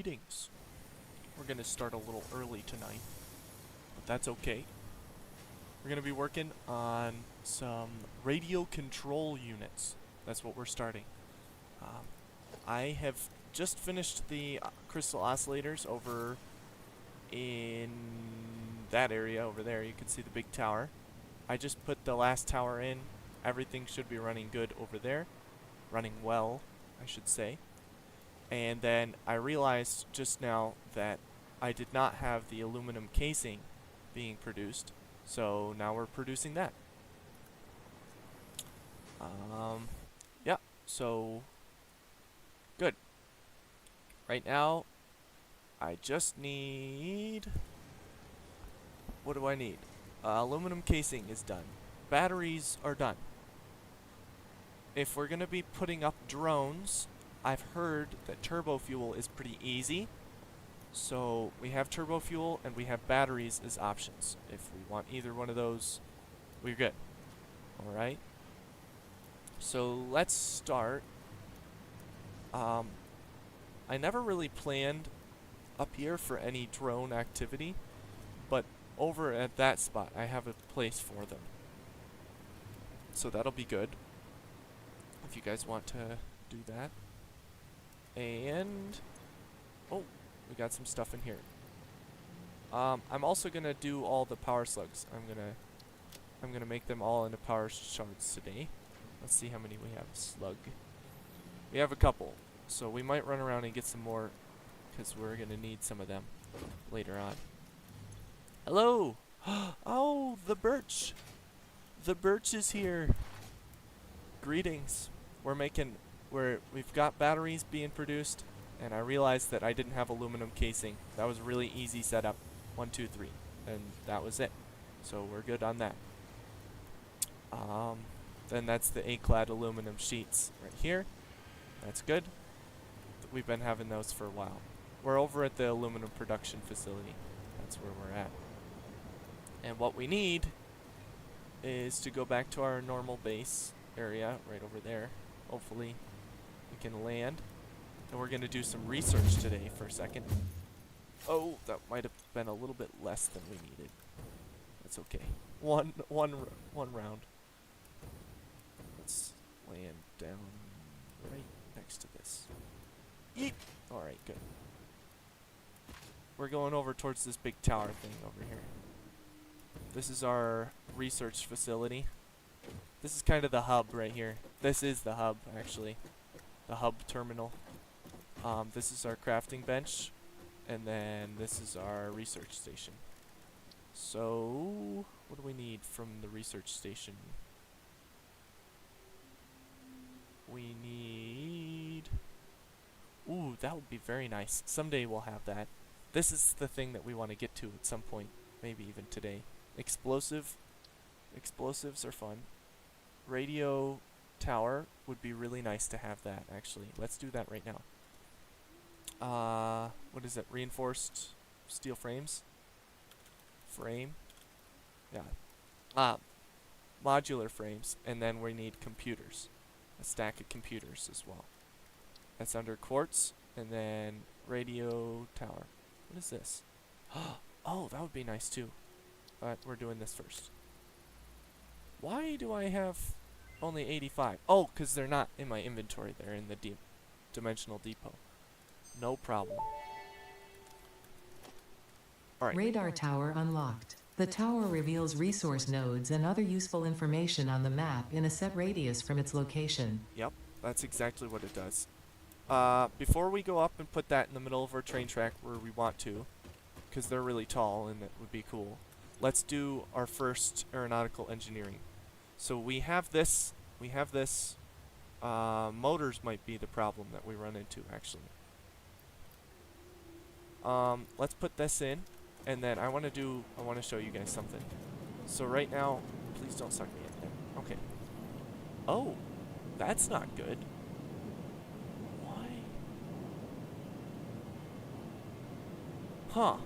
Greetings. We're going to start a little early tonight, but that's okay. We're going to be working on some radio control units. That's what we're starting. I have just finished the Crystal Oscillators over in that area over there. You can see the big tower. I just put the last tower in. Everything should be running good over there. Running well, I should say. And then I realized just now that I did not have the aluminum casing being produced. So now we're producing that. Yeah, so good. Right now, I just need... What do I need? Aluminum casing is done. Batteries are done. If we're going to be putting up drones, I've heard that turbo fuel is pretty easy. So we have turbo fuel and we have batteries as options. If we want either one of those, we're good. Alright. So let's start. I never really planned up here for any drone activity, but over at that spot I have a place for them. So that'll be good if you guys want to do that. And oh, we got some stuff in here. I'm also gonna do all the power slugs. I'm gonna make them all into power shards today. Let's see how many we have. Slug. We have a couple, so we might run around and get some more, because we're gonna need some of them later on. Hello! Oh, the birch! The birch is here. Greetings. We've got batteries being produced, and I realized that I didn't have aluminum casing. That was a really easy setup. 1, 2, 3, and that was it. So we're good on that. Then that's the A-clad aluminum sheets right here. That's good. We've been having those for a while. We're over at the aluminum production facility. That's where we're at. And what we need is to go back to our normal base area right over there. Hopefully we can land. And we're going to do some research today for a second. Oh, that might have been a little bit less than we needed. That's okay. One round. Let's land down right next to this. Yeet! Alright, good. We're going over towards this big tower thing over here. This is our research facility. This is kind of the hub right here. This is the hub, actually. The hub terminal. This is our crafting bench. And then this is our research station. So, what do we need from the research station? We need... Ooh, that would be very nice. Someday we'll have that. This is the thing that we want to get to at some point. Maybe even today. Explosives are fun. Radio tower would be really nice to have that, actually. Let's do that right now. What is it? Reinforced steel frames? Frame? Yeah. Modular frames, and then we need computers. A stack of computers as well. That's under quartz, and then radio tower. What is this? Oh, that would be nice too. But we're doing this first. Why do I have only 85? Oh, because they're not in my inventory. They're in the dimensional depot. No problem. Alright. Radar tower unlocked. The tower reveals resource nodes and other useful information on the map in a set radius from its location. Yep, that's exactly what it does. Before we go up and put that in the middle of our train track where we want to, because they're really tall and it would be cool, let's do our first aeronautical engineering. So we have this. Motors might be the problem that we run into, actually. Let's put this in, and then I want to show you guys something. So right now, please don't suck me in there. Okay. Oh, that's not good. Why? Huh.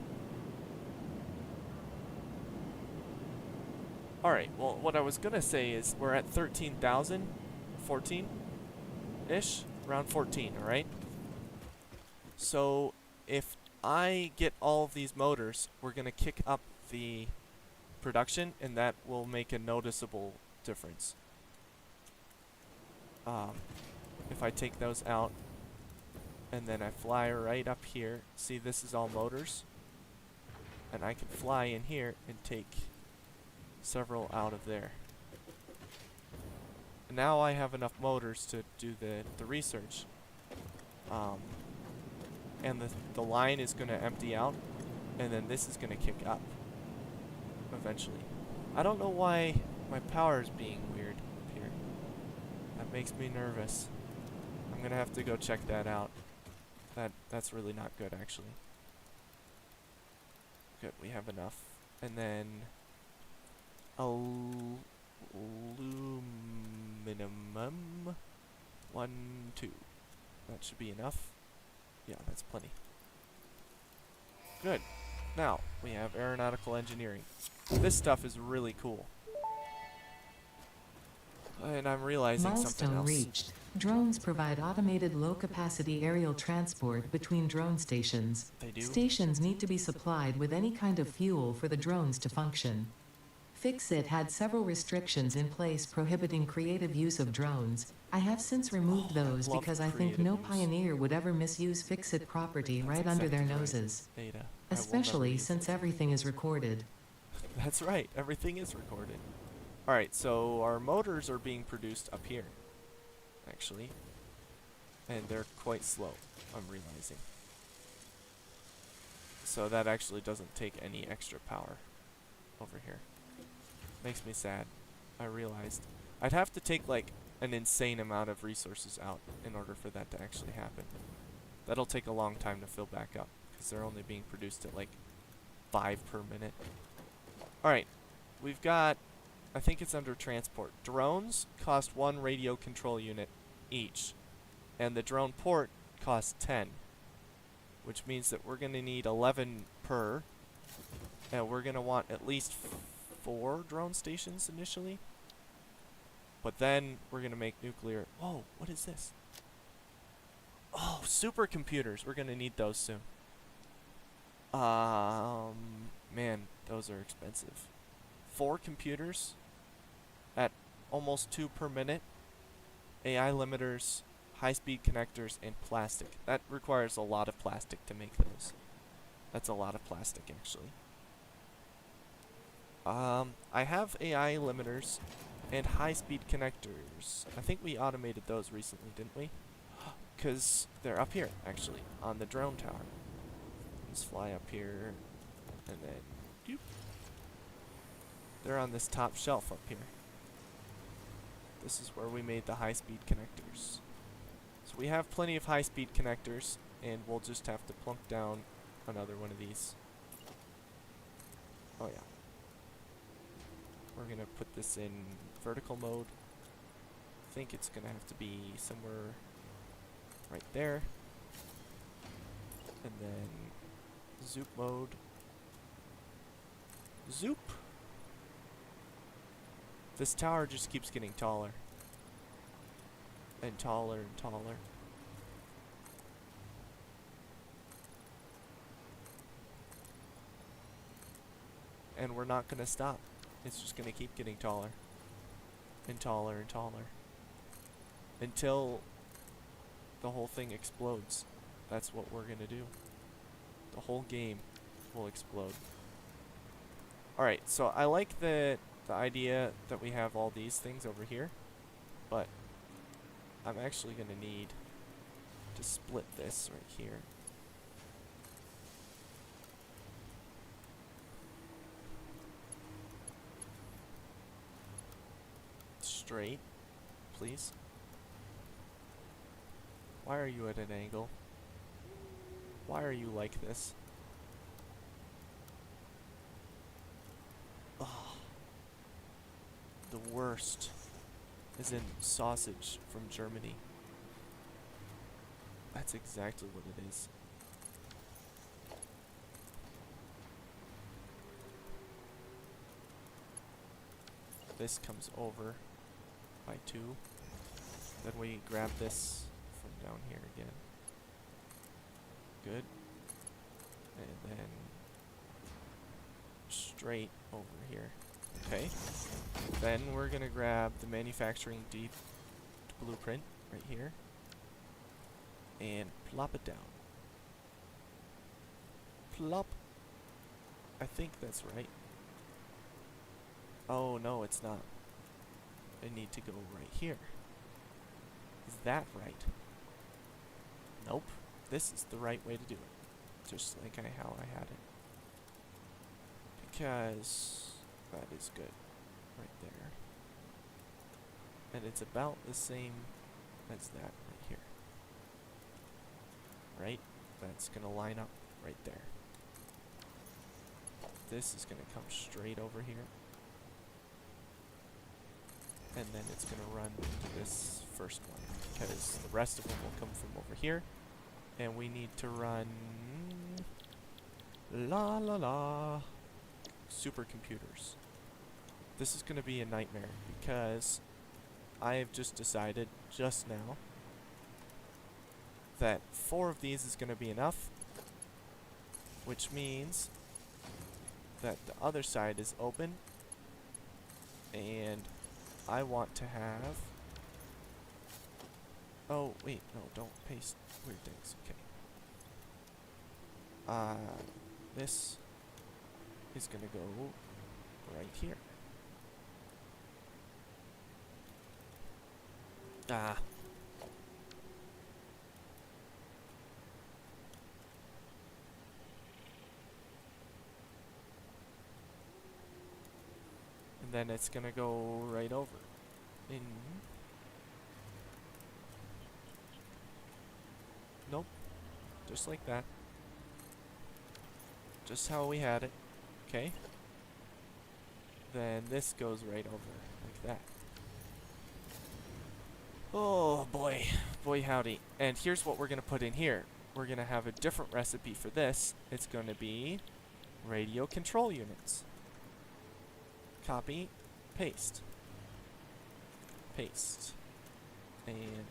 Alright, well, what I was gonna say is we're at 13,000, 14-ish, around 14, alright? So if I get all of these motors, we're going to kick up the production, and that will make a noticeable difference. If I take those out, and then I fly right up here, see this is all motors, and I can fly in here and take several out of there. And now I have enough motors to do the research. And the line is going to empty out, and then this is going to kick up eventually. I don't know why my power is being weird up here. That makes me nervous. I'm going to have to go check that out. That's really not good, actually. Good, we have enough. And then aluminum 1, 2. That should be enough. Yeah, that's plenty. Good. Now, we have aeronautical engineering. This stuff is really cool. And I'm realizing something Milestone else. reached. Drones provide automated low-capacity aerial transport between drone stations. They do? Stations need to be supplied with any kind of fuel for the drones to function. Fixit had several restrictions in place prohibiting creative use of drones. I have since removed those love because I think creative no use. pioneer would ever misuse Fixit property That's right under their exactly right, noses. Ada. I will never Especially use since it. everything is recorded. That's right, everything is recorded. Alright, so our motors are being produced up here, actually. And they're quite slow, I'm realizing. So that actually doesn't take any extra power over here. Makes me sad. I realized. I'd have to take like an insane amount of resources out in order for that to actually happen. That'll take a long time to fill back up, because they're only being produced at like 5 per minute. Alright, we've got, I think it's under transport. Drones cost 1 radio control unit each, and the drone port costs 10, which means that we're going to need 11 per, and we're going to want at least 4 drone stations initially. But then we're going to make nuclear. Whoa, what is this? Oh, supercomputers. We're going to need those soon. Man, those are expensive. 4 computers at almost 2 per minute. AI limiters, high-speed connectors, and plastic. That requires a lot of plastic to make those. That's a lot of plastic, actually. I have AI limiters and high-speed connectors. I think we automated those recently, didn't we? Because they're up here, actually, on the drone tower. Let's fly up here, and then, doop. They're on this top shelf up here. This is where we made the high-speed connectors. So we have plenty of high-speed connectors, and we'll just have to plunk down another one of these. Oh yeah. We're gonna put this in vertical mode. I think it's gonna have to be somewhere right there. And then zoop mode. Zoop! This tower just keeps getting taller. And taller and taller. And we're not gonna stop. It's just gonna keep getting taller. And taller and taller. Until the whole thing explodes. That's what we're gonna do. The whole game will explode. Alright, so I like the idea that we have all these things over here, but I'm actually gonna need to split this right here. Straight, please. Why are you at an angle? Why are you like this? Oh, the worst is in sausage from Germany. That's exactly what it is. This comes over by 2. Then we grab this from down here again. Good. And then straight over here. Okay. Then we're gonna grab the manufacturing deep blueprint right here and plop it down. Plop. I think that's right. Oh no, it's not. I need to go right here. Is that right? Nope. This is the right way to do it. Just like how I had it. Because that is good. Right there. And it's about the same as that right here. Right? That's gonna line up right there. This is gonna come straight over here. And then it's gonna run to this first one. Because the rest of them will come from over here. And we need to run la la la supercomputers. This is gonna be a nightmare because I have just decided just now that 4 of these is gonna be enough, which means that the other side is open and I want to have oh wait, no, don't paste weird things. Okay. This is gonna go right here. Ah. And then it's gonna go right over. In. Nope. Just like that. Just how we had it. Okay. Then this goes right over like that. Oh boy. Boy howdy. And here's what we're gonna put in here. We're gonna have a different recipe for this. It's gonna be radio control units. Copy, paste. Paste. And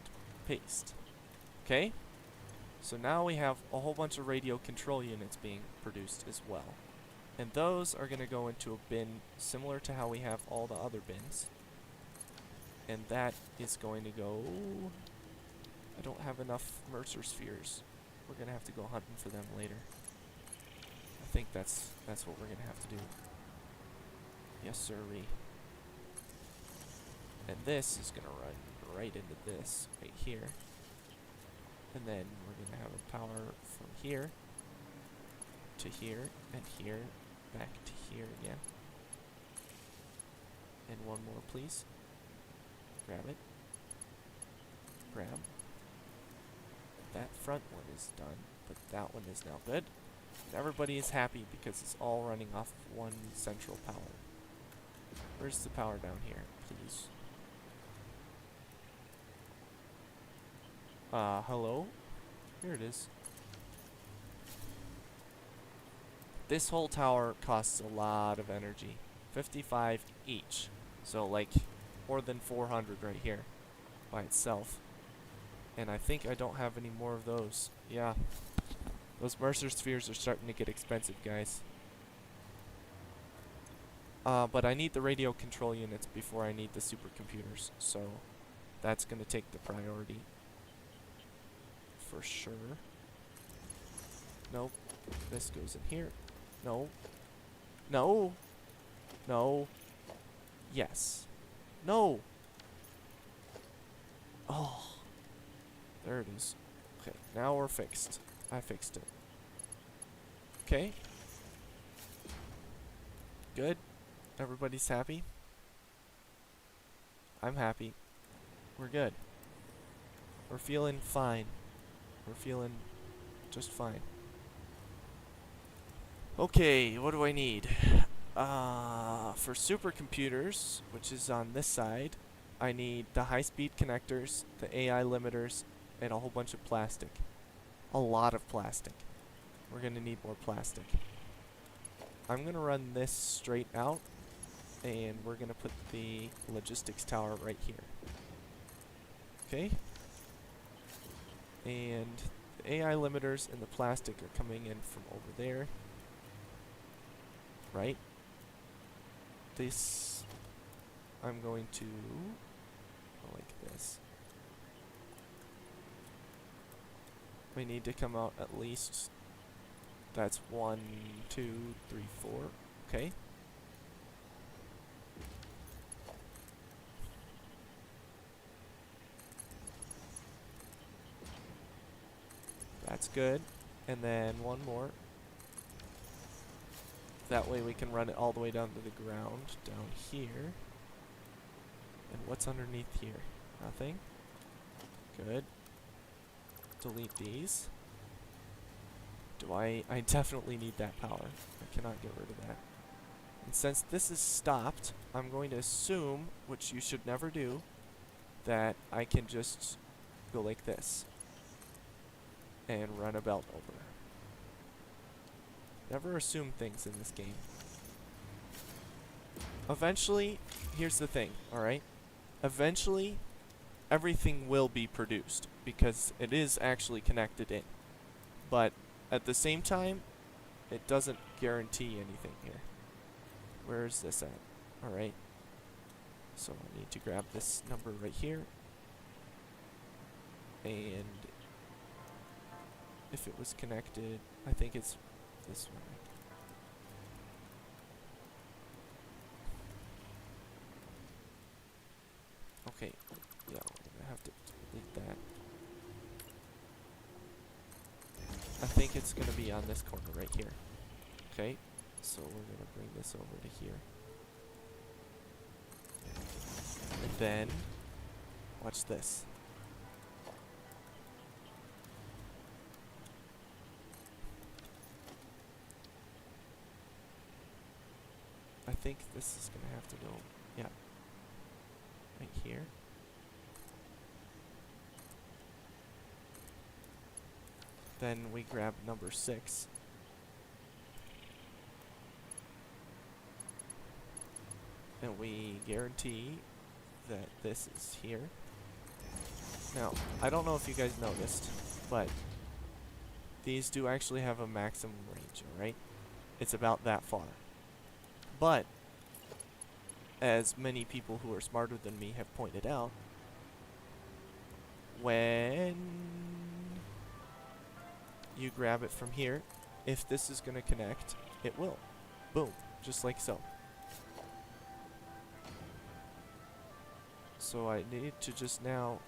paste. Okay? So now we have a whole bunch of radio control units being produced as well. And those are going to go into a bin similar to how we have all the other bins. And that is going to go... I don't have enough Mercer spheres. We're going to have to go hunting for them later. I think that's what we're going to have to do. Yes, sirree. And this is going to run right into this right here. And then we're going to have a power from here to here and here back to here again. And one more, please. Grab it. Grab. That front one is done, but that one is now good. And everybody is happy because it's all running off of one central power. Where's the power down here, please? Hello? Here it is. This whole tower costs a lot of energy. 55 each. So, like, more than 400 right here by itself. And I think I don't have any more of those. Yeah. Those Mercer spheres are starting to get expensive, guys. But I need the radio control units before I need the supercomputers. So, that's going to take the priority. For sure. Nope. This goes in here. No. No. No. Yes. No. Oh. There it is. Okay, now we're fixed. I fixed it. Okay. Good. Everybody's happy. I'm happy. We're good. We're feeling fine. We're feeling just fine. Okay, what do I need? For supercomputers, which is on this side, I need the high-speed connectors, the AI limiters, and a whole bunch of plastic. A lot of plastic. We're going to need more plastic. I'm going to run this straight out, and we're going to put the logistics tower right here. Okay? And The AI limiters and the plastic are coming in from over there. Right? This, I'm going to go like this. We need to come out at least, that's 1, 2, 3, 4. Okay. That's good. And then one more. That way we can run it all the way down to the ground down here. And what's underneath here? Nothing. Good. Delete these. I definitely need that power. I cannot get rid of that. And since this is stopped, I'm going to assume, which you should never do, that I can just go like this and run a belt over. Never assume things in this game. Eventually, here's the thing, alright? Eventually, everything will be produced because it is actually connected in. But at the same time, it doesn't guarantee anything here. Where is this at? Alright. So I need to grab this number right here. And if it was connected, I think it's this one. Okay, yeah, we're gonna have to delete that. I think it's gonna be on this corner right here. Okay, so we're gonna bring this over to here. And then, watch this. I think this is gonna have to go, yeah, right here. Then we grab number 6. And we guarantee that this is here. Now, I don't know if you guys noticed, but these do actually have a maximum range, alright? It's about that far. But, as many people who are smarter than me have pointed out, when you grab it from here, if this is going to connect, it will. Boom. Just like so. So I need to just now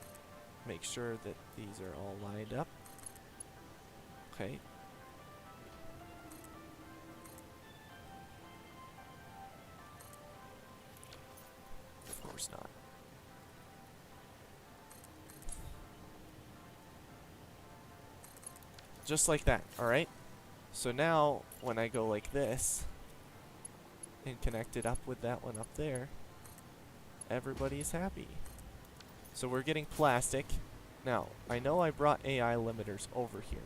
make sure that these are all lined up. Okay. Of course not. Just like that, alright? So now, when I go like this, and connect it up with that one up there, everybody's happy. So we're getting plastic. Now, I know I brought AI limiters over here.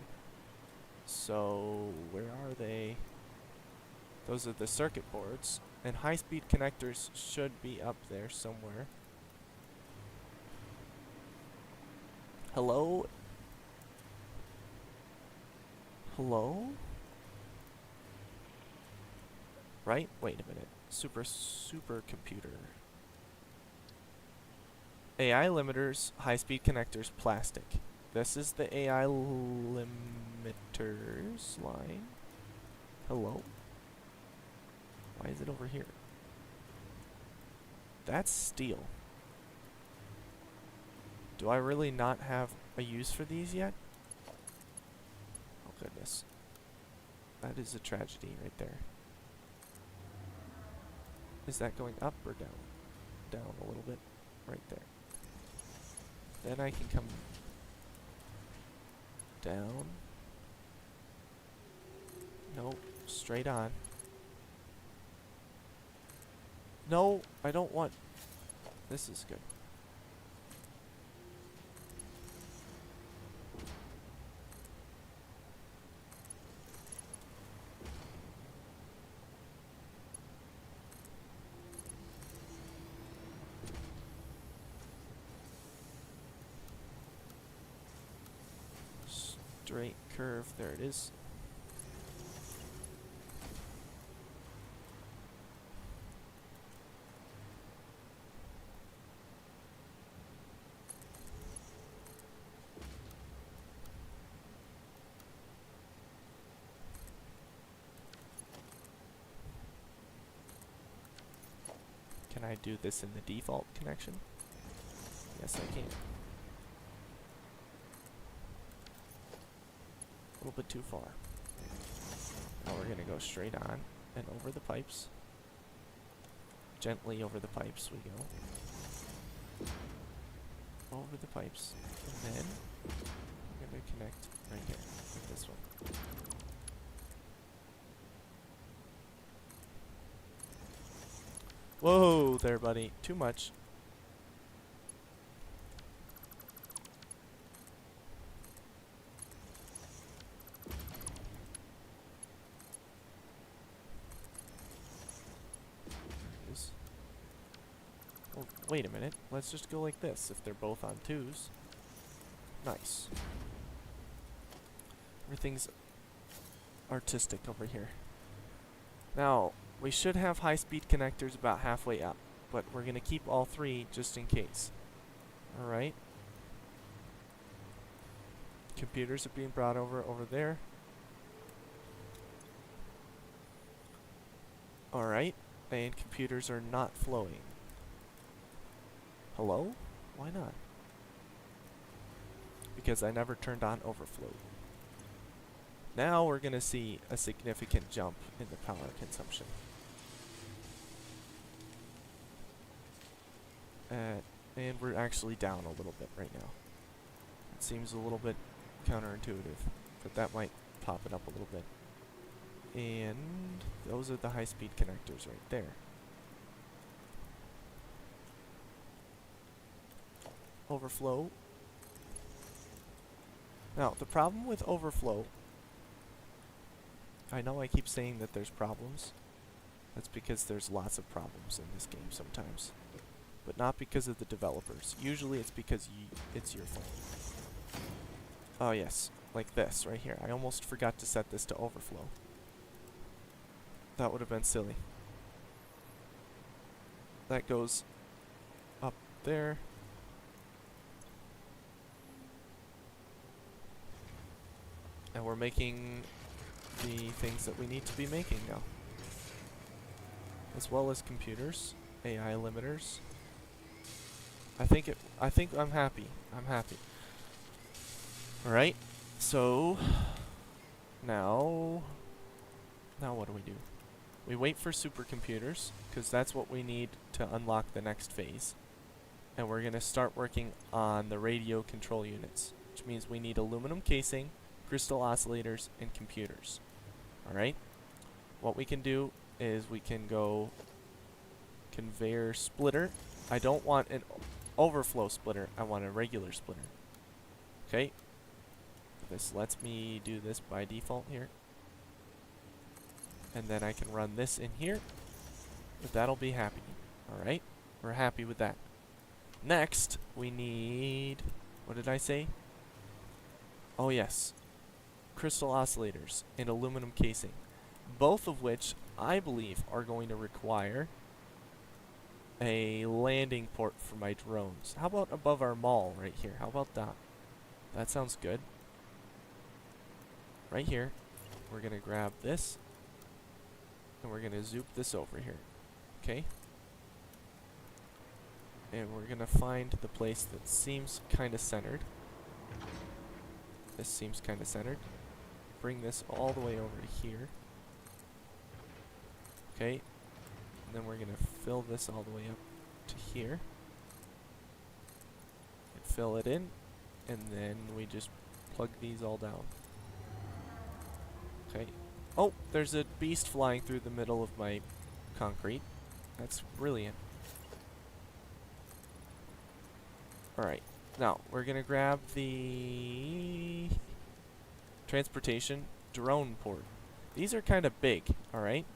So, where are they? Those are the circuit boards. And high-speed connectors should be up there somewhere. Hello? Hello? Right? Wait a minute. Supercomputer. AI limiters, high-speed connectors, plastic. This is the AI limiters line. Hello? Why is it over here? That's steel. Do I really not have a use for these yet? Oh goodness. That is a tragedy right there. Is that going up or down? Down a little bit. Right there. Then I can come down. Nope. Straight on. No, I don't want... This is good. straight curve. There it is. Can I do this in the default connection? Yes, I can. A little bit too far. Now we're gonna go straight on and over the pipes. Gently over the pipes we go. Over the pipes. And then we're gonna connect right here with this one. Whoa there, buddy. Too much. Well, wait a minute. Let's just go like this if they're both on 2s. Nice. Everything's artistic over here. Now, we should have high-speed connectors about halfway up, but we're going to keep all 3 just in case. Alright. Computers are being brought over there. Alright. And computers are not flowing. Hello? Why not? Because I never turned on overflow. Now we're going to see a significant jump in the power consumption. And we're actually down a little bit right now. It seems a little bit counterintuitive, but that might pop it up a little bit. And those are the high-speed connectors right there. Overflow. Now, the problem with overflow, I know I keep saying that there's problems. That's because there's lots of problems in this game sometimes. But not because of the developers. Usually it's because it's your fault. Oh yes, like this right here. I almost forgot to set this to overflow. That would have been silly. That goes up there. And we're making the things that we need to be making now. As well as computers, AI limiters. I think I'm happy. I'm happy. Alright, so now what do? We wait for supercomputers, because that's what we need to unlock the next phase. And we're going to start working on the radio control units, which means we need aluminum casing, crystal oscillators, and computers. Alright? What we can do is we can go conveyor splitter. I don't want an overflow splitter, I want a regular splitter. Okay? This lets me do this by default here. And then I can run this in here. But that'll be happy. Alright? We're happy with that. Next, we need... what did I say? Oh yes. Crystal oscillators and aluminum casing. Both of which, I believe, are going to require a landing port for my drones. How about above our mall right here? How about that? That sounds good. Right here, we're going to grab this. And we're going to zoop this over here. Okay? And we're going to find the place that seems kind of centered. This seems kind of centered. Bring this all the way over to here. Okay? And then we're going to fill this all the way up to here. And fill it in. And then we just plug these all down. Okay. Oh, there's a beast flying through the middle of my concrete. That's brilliant. Alright. Now, we're going to grab the transportation drone port. These are kind of big, alright?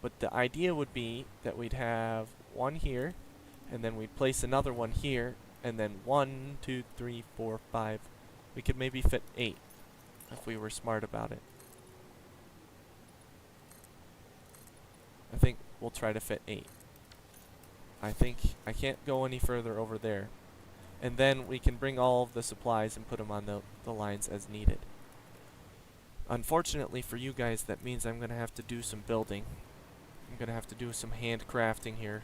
But the idea would be that we'd have one here, and then we'd place another one here, and then 1, 2, 3, 4, 5. We could maybe fit 8. if we were smart about it. I think we'll try to fit 8. I think I can't go any further over there. And then we can bring all of the supplies and put them on the lines as needed. Unfortunately for you guys, that means I'm going to have to do some building. I'm going to have to do some handcrafting here.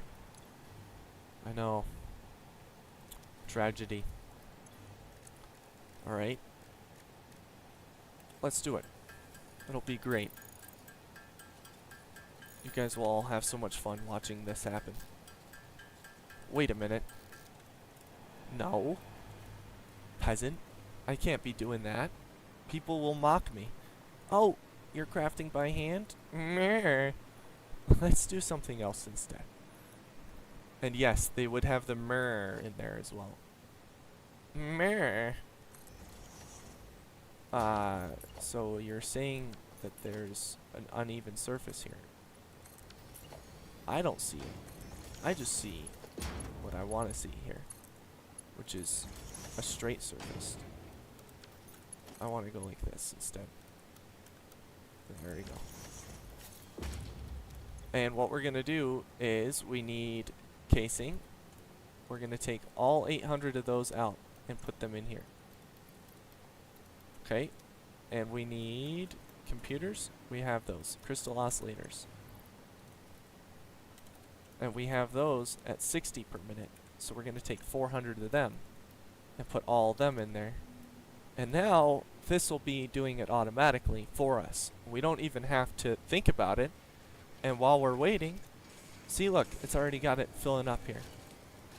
I know. Tragedy. Alright. Let's do it. It'll be great. You guys will all have so much fun watching this happen. Wait a minute. No. Peasant. I can't be doing that. People will mock me. Oh, you're crafting by hand? Meh. Let's do something else instead. And yes, they would have the meh in there as well. Meh. So you're saying that there's an uneven surface here. I don't see it. I just see what I want to see here, which is a straight surface. I want to go like this instead. There we go. And what we're going to do is we need casing. We're going to take all 800 of those out and put them in here. Okay. And we need computers. We have those. Crystal oscillators. And we have those at 60 per minute. So we're going to take 400 of them and put all of them in there. And now this will be doing it automatically for us. We don't even have to think about it. And while we're waiting, see, look, it's already got it filling up here.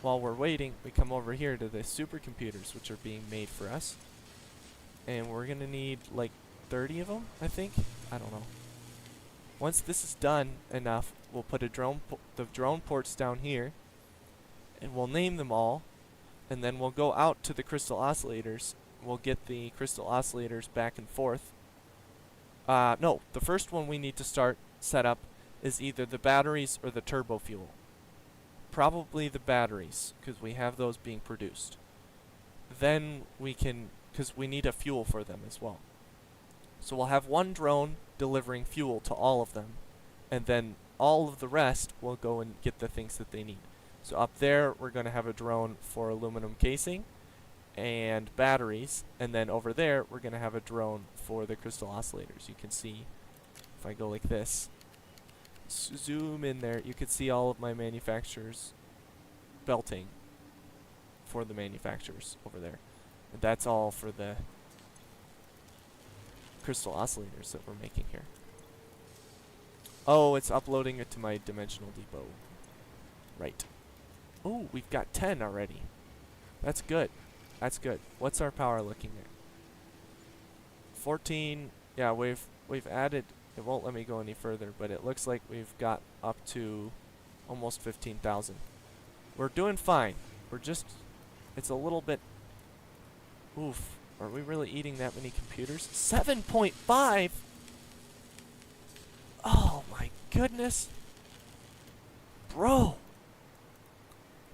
While we're waiting, we come over here to the supercomputers, which are being made for us. And we're going to need like 30 of them, I think. I don't know. Once this is done enough, we'll put the drone ports down here, and we'll name them all, and then we'll go out to the crystal oscillators. We'll get the crystal oscillators back and forth. No, the first one we need to set up is either the batteries or the turbo fuel. Probably the batteries, because we have those being produced. Then we can, because we need a fuel for them as well. So we'll have one drone delivering fuel to all of them, and then all of the rest will go and get the things that they need. So up there, we're going to have a drone for aluminum casing and batteries, and then over there, we're going to have a drone for the crystal oscillators. You can see, if I go like this, zoom in there, you can see all of my manufacturers belting for the manufacturers over there. And that's all for the crystal oscillators that we're making here. Oh, it's uploading it to my dimensional depot. Right. Oh, we've got 10 already. That's good. That's good. What's our power looking at? 14. Yeah, we've added. It won't let me go any further, but it looks like we've got up to almost 15,000. We're doing fine. We're just, it's a little bit, oof. Are we really eating that many computers? 7.5? Oh my goodness. Bro.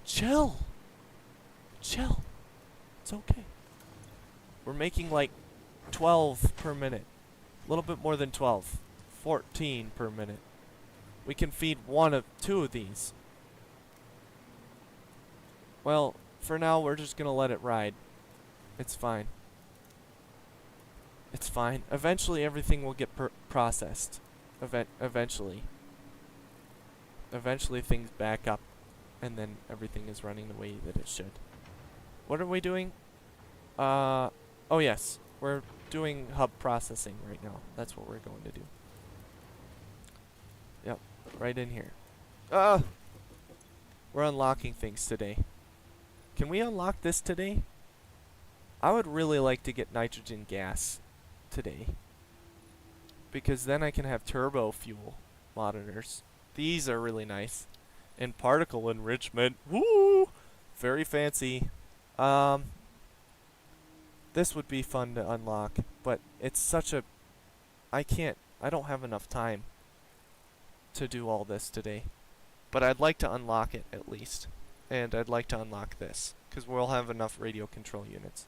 Chill. Chill. It's okay. We're making like 12 per minute. A little bit more than 12. 14 per minute. We can feed two of these. Well, for now, we're just going to let it ride. It's fine. It's fine. Eventually, everything will get processed. Eventually. Eventually, things back up, and then everything is running the way that it should. What are we doing? Oh yes. We're doing hub processing right now. That's what we're going to do. Yep. Right in here. We're unlocking things today. Can we unlock this today? I would really like to get nitrogen gas today, because then I can have turbo fuel monitors. These are really nice. And particle enrichment. Woo! Very fancy. This would be fun to unlock, but it's such a... I don't have enough time to do all this today. But I'd like to unlock it at least. And I'd like to unlock this, because we'll have enough radio control units.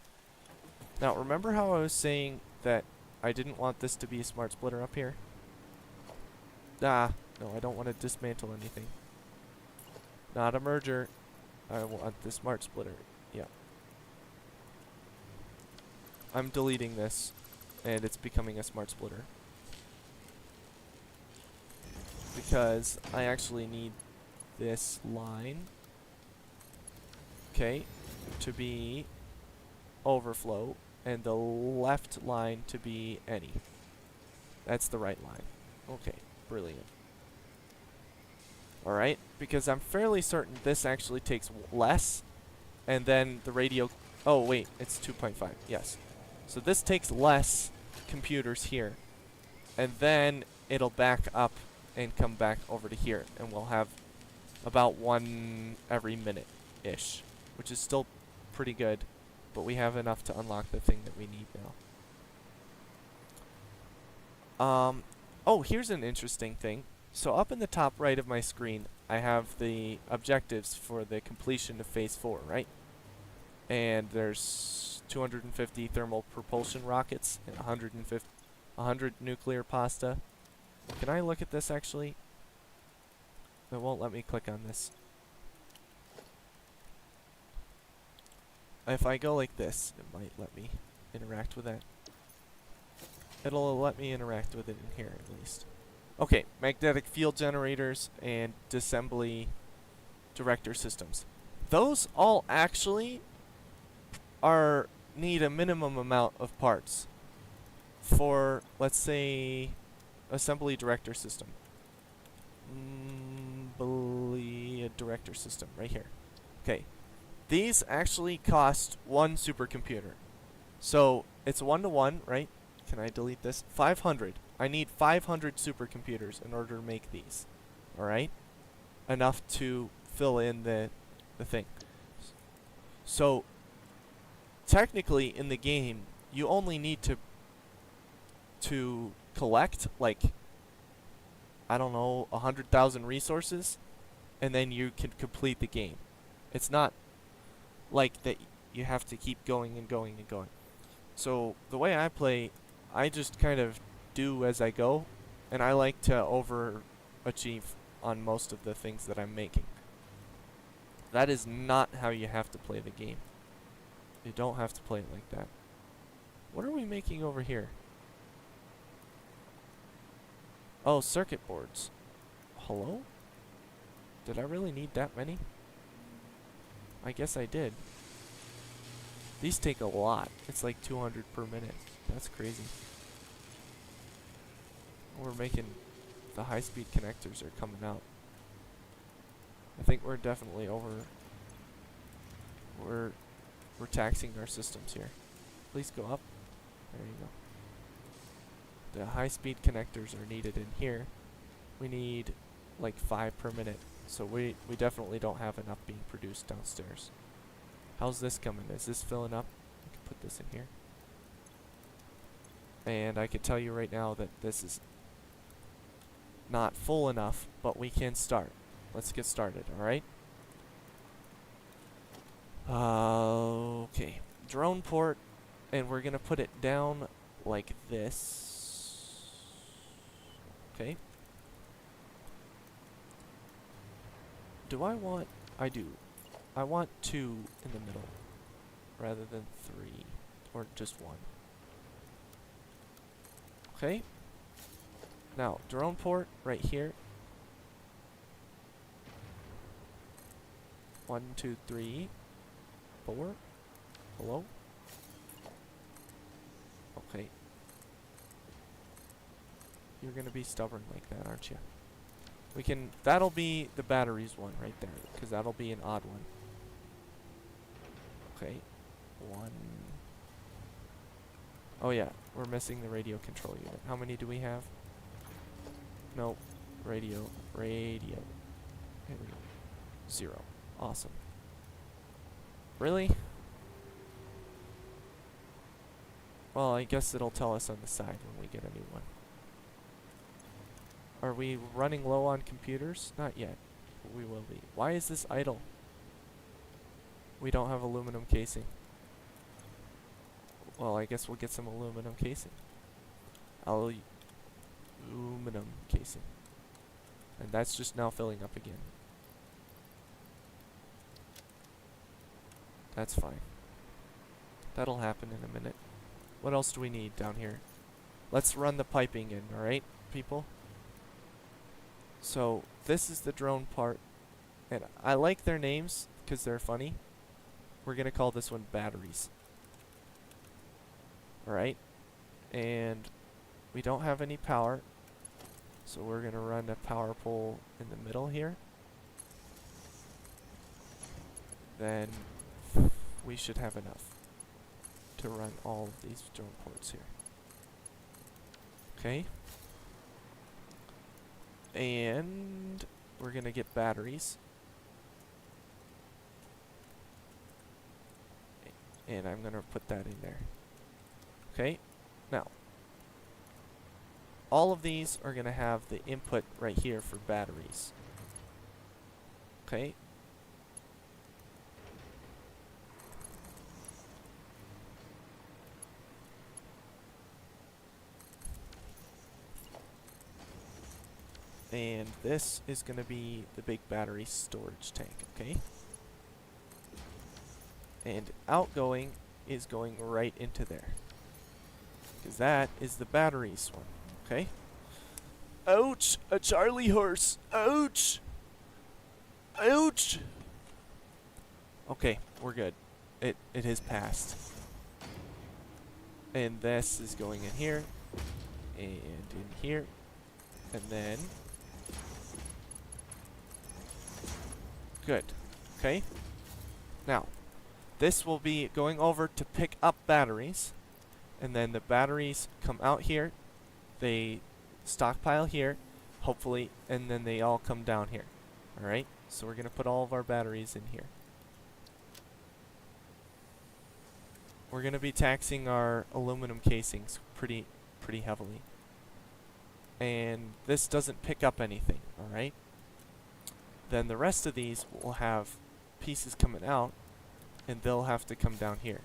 Now, remember how I was saying that I didn't want this to be a smart splitter up here. Ah, no, I don't want to dismantle anything. Not a merger. I want the smart splitter. Yeah. I'm deleting this, and it's becoming a smart splitter. Because I actually need this line, okay, to be overflow, and the left line to be any. That's the right line. Okay, brilliant. Alright, because I'm fairly certain this actually takes less, and then the radio... Oh, wait, it's 2.5, yes. So this takes less computers here, and then it'll back up and come back over to here, and we'll have about one every minute-ish, which is still pretty good, but we have enough to unlock the thing that we need now. Oh, here's an interesting thing. So up in the top right of my screen, I have the objectives for the completion of Phase 4, right? And there's 250 thermal propulsion rockets and 100 nuclear pasta. Can I look at this actually? It won't let me click on this. If I go like this, it might let me interact with that. It'll let me interact with it in here at least. Okay, magnetic field generators and disassembly director systems. Those all actually need a minimum amount of parts for, let's say, assembly director system. A director system right here. Okay, these actually cost one supercomputer. So it's 1-to-1, right? Can I delete this? 500. I need 500 supercomputers in order to make these. Alright? Enough to fill in the thing. So, technically, in the game, you only need to collect, like, I don't know, 100,000 resources, and then you can complete the game. It's not like that you have to keep going and going and going. So, the way I play, I just kind of do as I go, and I like to overachieve on most of the things that I'm making. That is not how you have to play the game. You don't have to play it like that. What are we making over here? Oh, circuit boards. Hello? Did I really need that many? I guess I did. These take a lot. It's like 200 per minute. That's crazy. We're making... The high-speed connectors are coming out. I think we're definitely over... We're taxing our systems here. Please go up. There you go. The high-speed connectors are needed in here. We need like 5 per minute. So we definitely don't have enough being produced downstairs. How's this coming? Is this filling up? I can put this in here. And I can tell you right now that this is not full enough, but we can start. Let's get started, alright? Okay. Drone port, and we're gonna put it down like this. Okay. Do I want... I do. I want 2 in the middle, rather than 3, or just 1. Okay. Now, drone port right here. 1, 2, 3, 4. Hello? Okay. You're gonna be stubborn like that, aren't you? We can... That'll be the batteries one right there, because that'll be an odd one. Okay. 1... Oh yeah, we're missing the radio control unit. How many do we have? Nope. Radio. Here we go. 0. Awesome. Really? Well, I guess it'll tell us on the side when we get a new one. Are we running low on computers? Not yet. But we will be. Why is this idle? We don't have aluminum casing. Well, I guess we'll get some aluminum casing. Aluminum casing. And that's just now filling up again. That's fine. That'll happen in a minute. What else do we need down here? Let's run the piping in, alright, people? So, this is the drone part. And I like their names because they're funny. We're going to call this one batteries. Alright? And we don't have any power. So we're going to run a power pole in the middle here. Then we should have enough to run all of these drone ports here. Okay. And we're going to get batteries. And I'm going to put that in there. Okay. Now, all of these are going to have the input right here for batteries. Okay. And this is going to be the big battery storage tank, okay? And outgoing is going right into there. Because that is the batteries one, okay? Ouch! A Charlie horse! Ouch! Ouch! Okay, we're good. It has passed. And this is going in here. And in here. And then... Good. Okay. Now, this will be going over to pick up batteries. And then the batteries come out here. They stockpile here, hopefully, and then they all come down here. Alright? So we're going to put all of our batteries in here. We're going to be taxing our aluminum casings pretty heavily. And this doesn't pick up anything, alright? Then the rest of these will have pieces coming out, and they'll have to come down here.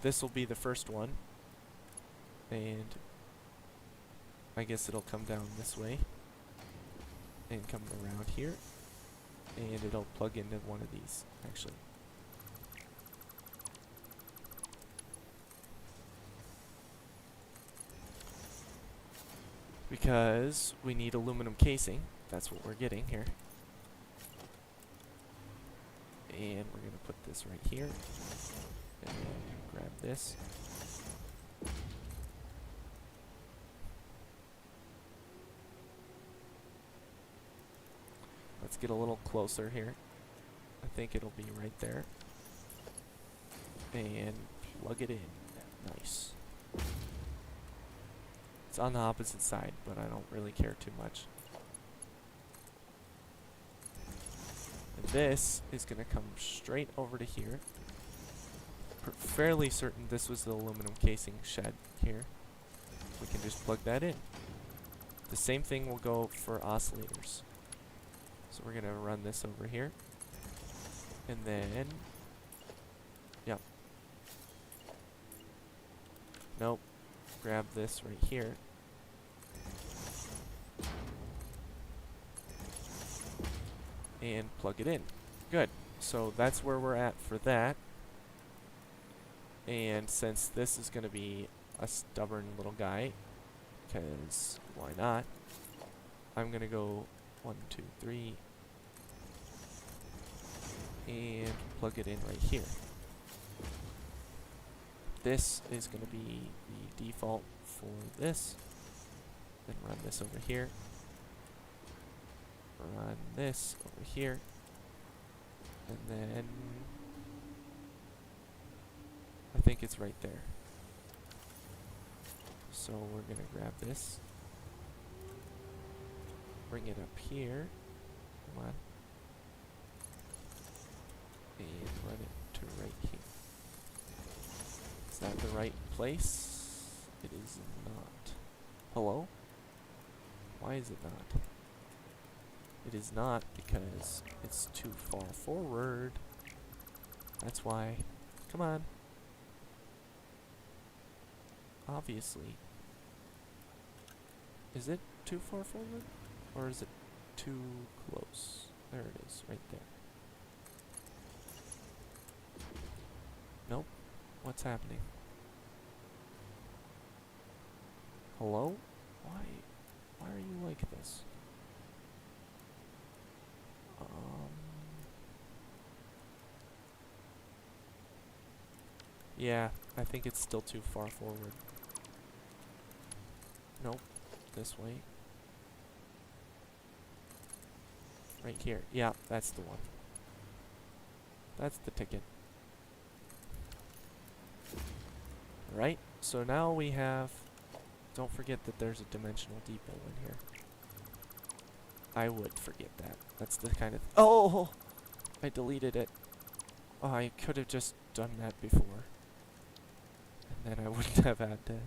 This will be the first one, and I guess it'll come down this way, and come around here, and it'll plug into one of these, actually. Because we need aluminum casing, that's what we're getting here. And we're going to put this right here. And then grab this. Let's get a little closer here. I think it'll be right there. And plug it in. Nice. It's on the opposite side, but I don't really care too much. This is going to come straight over to here. Fairly certain this was the aluminum casing shed here. We can just plug that in. The same thing will go for oscillators. So we're going to run this over here. And then... Yep. Nope. Grab this right here. And plug it in. Good. So that's where we're at for that. And since this is going to be a stubborn little guy, because why not, I'm going to go 1, 2, 3, and plug it in right here. This is going to be the default for this. Then run this over here. Run this over here, and then I think it's right there. So we're gonna grab this, bring it up here, come on, and run it to right here. Is that the right place? It is not. Hello? Why is it not? It is not because it's too far forward. That's why. Come on. Obviously. Is it too far forward? Or is it too close? There it is, right there. Nope. What's happening? Hello? Why are you like this? Yeah, I think it's still too far forward. Nope. This way. Right here. Yeah, that's the one. That's the ticket. Right? So now we have... Don't forget that there's a dimensional depot in here. I would forget that. That's the kind of... Oh! I deleted it. Oh, I could have just done that before. And then I wouldn't have had to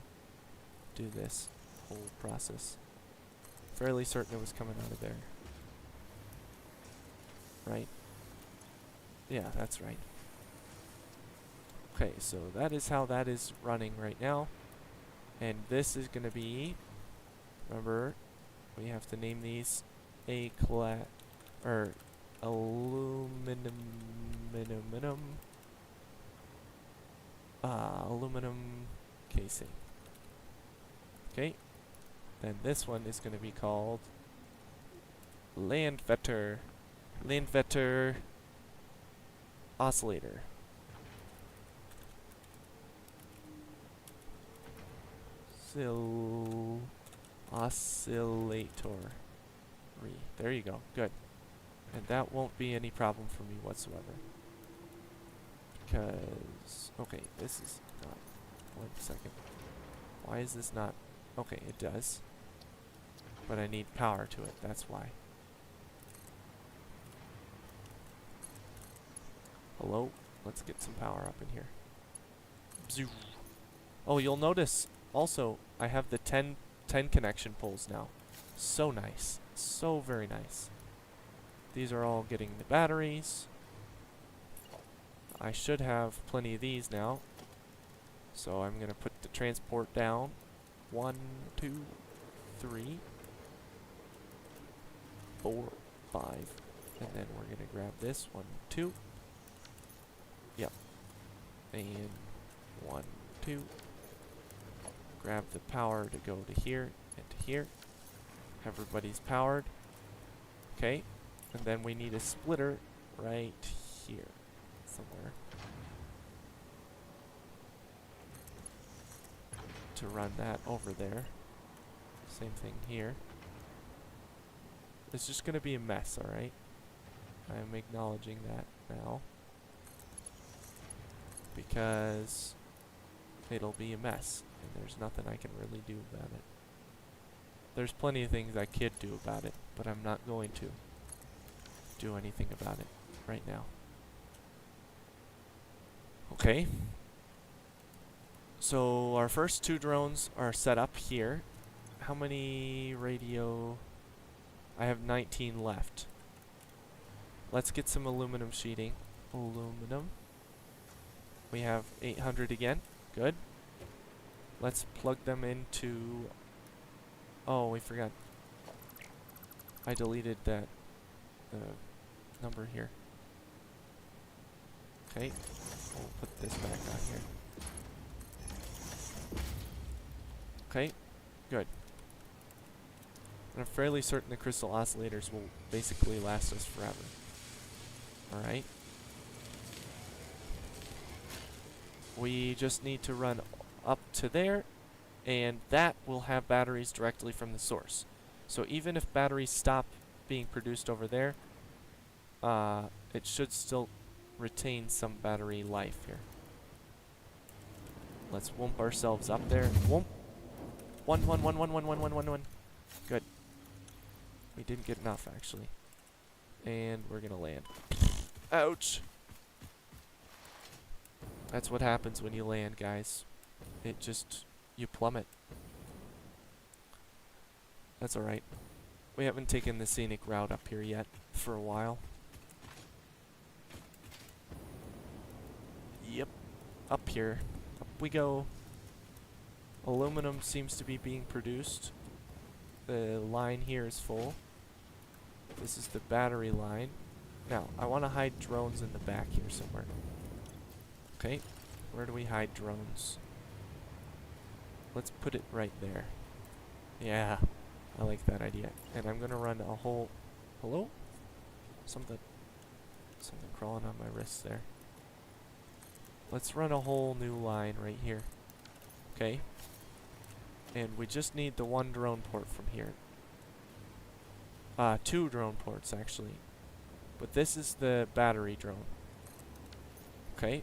do this whole process. Fairly certain it was coming out of there. Right? Yeah, that's right. Okay, so that is how that is running right now. And this is going to be... Remember, we have to name these aluminum casing. Okay, then this one is going to be called Landvetter Oscillator. Oscillator. There you go. Good. And that won't be any problem for me whatsoever. Because... Okay, this is not... 1 second. Why is this not... Okay, it does. But I need power to it. That's why. Hello? Let's get some power up in here. Bzoo. Oh, you'll notice also I have the 10 connection poles now. So nice. So very nice. These are all getting the batteries. I should have plenty of these now. So I'm going to put the transport down. 1, 2, 3, 4, 5. And then we're going to grab this. 1, 2. Yep. And 1, 2. Grab the power to go to here and to here. Everybody's powered. Okay. And then we need a splitter right here somewhere to run that over there. Same thing here. It's just going to be a mess, alright? I'm acknowledging that now. Because it'll be a mess, and there's nothing I can really do about it. There's plenty of things I could do about it, but I'm not going to do anything about it right now. Okay. So our first 2 drones are set up here. How many radio? I have 19 left. Let's get some aluminum sheeting. Aluminum. We have 800 again. Good. Let's plug them into... Oh, we forgot. I deleted that number here. Okay. We'll put this back on here. Okay. Good. And I'm fairly certain the crystal oscillators will basically last us forever. Alright. We just need to run up to there, and that will have batteries directly from the source. So even if batteries stop being produced over there, it should still retain some battery life here. Let's whoomp ourselves up there. Whoomp. 1, 1, 1, 1, 1, 1, 1, 1, 1. Good. We didn't get enough, actually. And we're gonna land. Ouch! That's what happens when you land, guys. It just... you plummet. That's alright. We haven't taken the scenic route up here yet for a while. Yep. Up here. Up we go. Aluminum seems to be being produced. the line here is full. This is the battery line. Now, I want to hide drones in the back here somewhere. Okay, where do we hide drones? Let's put it right there. Yeah, I like that idea. And I'm gonna run a whole... Hello? Something crawling on my wrist there. Let's run a whole new line right here. Okay. And we just need the one drone port from here. 2 drone ports, actually. But this is the battery drone. Okay.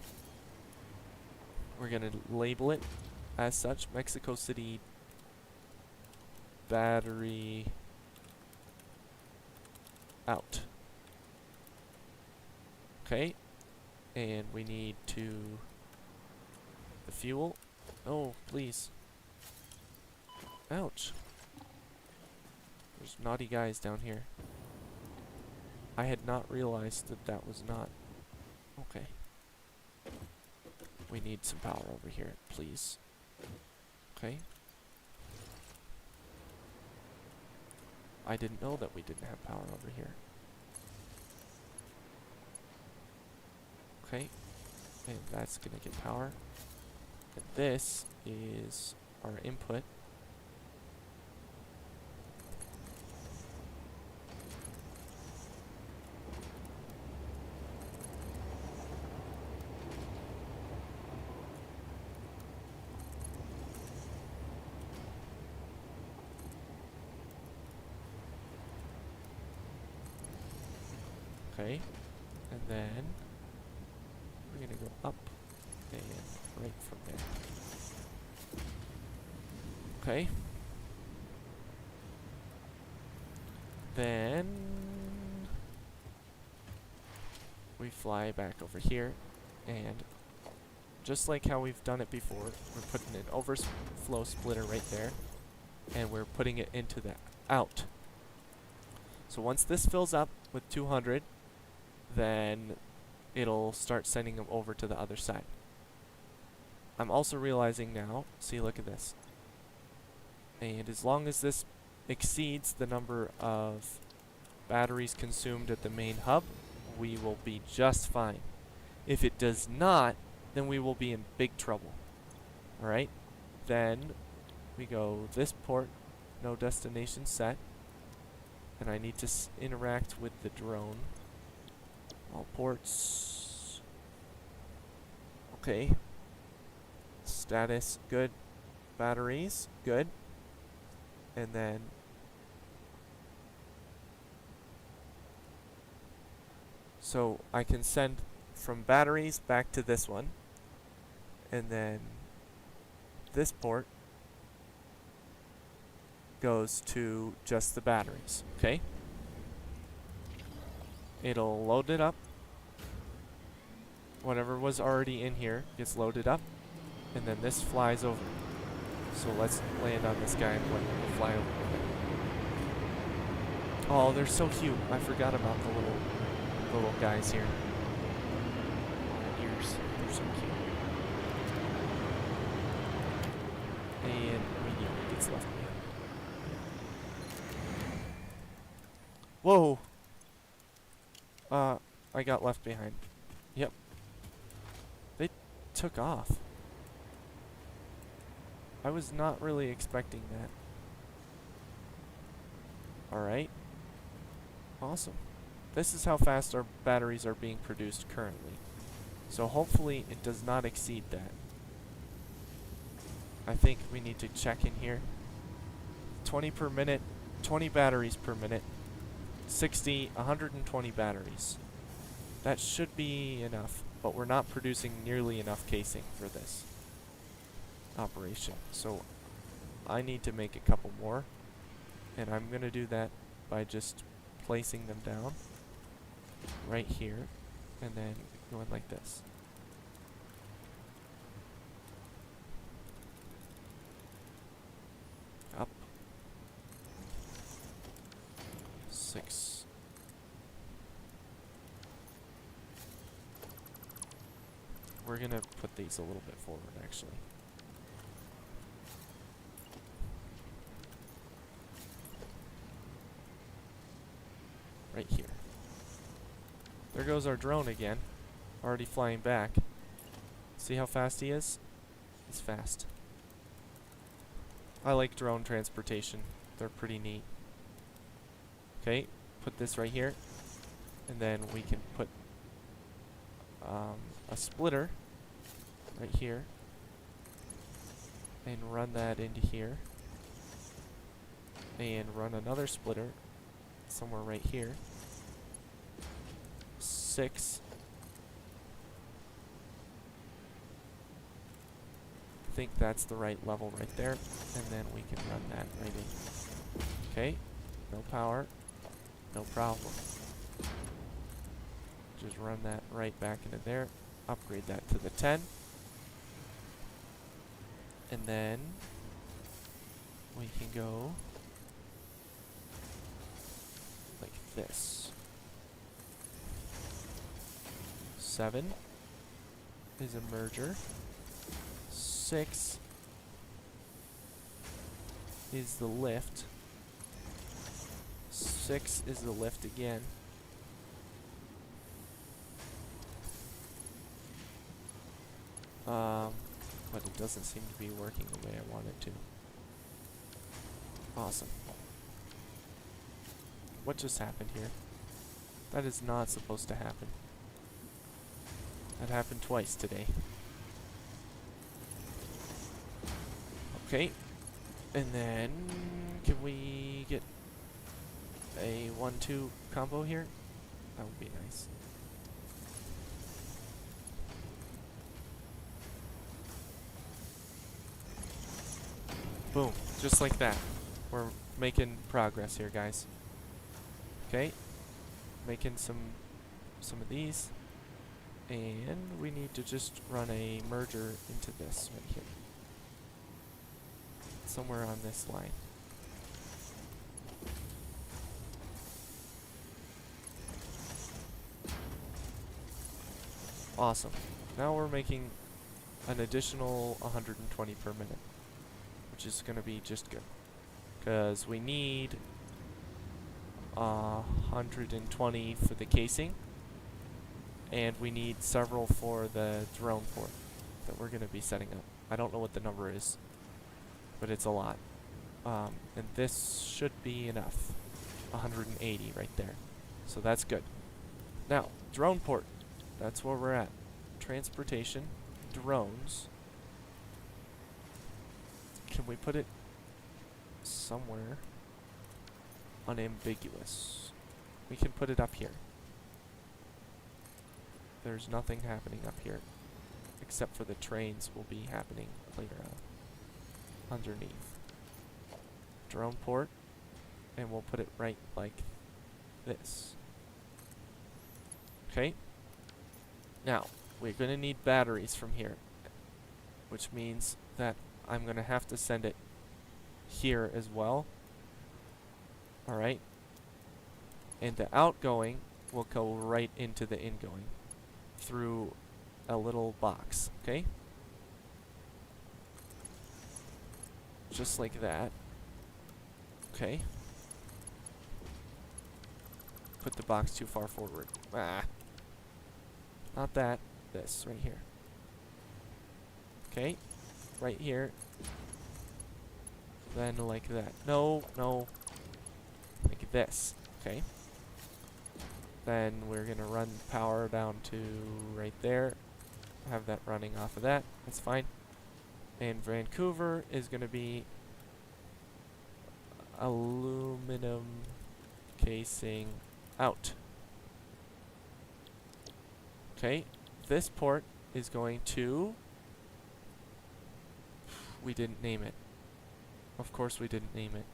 We're gonna label it as such. Mexico City battery out. Okay. And we need the fuel. Oh, please. Ouch. There's naughty guys down here. I had not realized that that was not... Okay. We need some power over here, please. Okay. I didn't know that we didn't have power over here. Okay. And that's gonna get power. And this is our input. Okay, and then we're gonna go up and right from there. Okay. Then we fly back over here, and just like how we've done it before, we're putting an overflow splitter right there, and we're putting it into the out. So once this fills up with 200, then it'll start sending them over to the other side. I'm also realizing now, see, look at this. And as long as this exceeds the number of batteries consumed at the main hub, we will be just fine. If it does not, then we will be in big trouble. Alright? Then we go this port, no destination set. And I need to interact with the drone. All ports. Okay. Status, good. Batteries, good. And then so I can send from batteries back to this one. And then this port goes to just the batteries, okay? It'll load it up. Whatever was already in here gets loaded up, and then this flies over. So let's land on this guy and fly over. Oh, they're so cute. I forgot about the little guys here. Ears. They're so cute. And immediately gets left behind. Whoa! I got left behind. Yep. They took off. I was not really expecting that. Alright. Awesome. This is how fast our batteries are being produced currently. So hopefully it does not exceed that. I think we need to check in here. 20 per minute, 20 batteries per minute. 120 batteries. That should be enough, but we're not producing nearly enough casing for this operation. So I need to make a couple more, and I'm going to do that by just placing them down right here and then going like this. Up. 6. We're going to put these a little bit forward, actually. There goes our drone again. Already flying back. See how fast he is? He's fast. I like drone transportation. They're pretty neat. Okay, put this right here. And then we can put a splitter right here. And run that into here. And run another splitter somewhere right here. 6. I think that's the right level right there. And then we can run that right in. Okay, no power, no problem. Just run that right back into there. Upgrade that to the 10. And then we can go like this. 7 is a merger. 6 is the lift. 6 is the lift again. But it doesn't seem to be working the way I want it to. Awesome. What just happened here? That is not supposed to happen. That happened twice today. Okay. And then, can we get a 1-2 combo here? That would be nice. Boom. Just like that. We're making progress here, guys. Okay. Making some of these. And we need to just run a merger into this right here. Somewhere on this line. Awesome. Now we're making an additional 120 per minute, which is going to be just good. Because we need 120 for the casing, and we need several for the drone port that we're going to be setting up. I don't know what the number is, but it's a lot. And this should be enough. 180 right there. So that's good. Now, drone port. That's where we're at. Transportation, drones. Can we put it somewhere unambiguous? We can put it up here. There's nothing happening up here, except for the trains will be happening later on. Underneath. Drone port, and we'll put it right like this. Okay? Now, we're going to need batteries from here, which means that I'm going to have to send it here as well. Alright? And the outgoing will go right into the ingoing through a little box, okay? Just like that. Okay. Put the box too far forward. Ah. Not that. This, right here. Okay. Right here. Then like that. No, no. Like this. Okay. Then we're gonna run power down to right there. Have that running off of that. That's fine. And Vancouver is gonna be aluminum casing out. Okay, this port is going to... We didn't name it. Of course we didn't name it.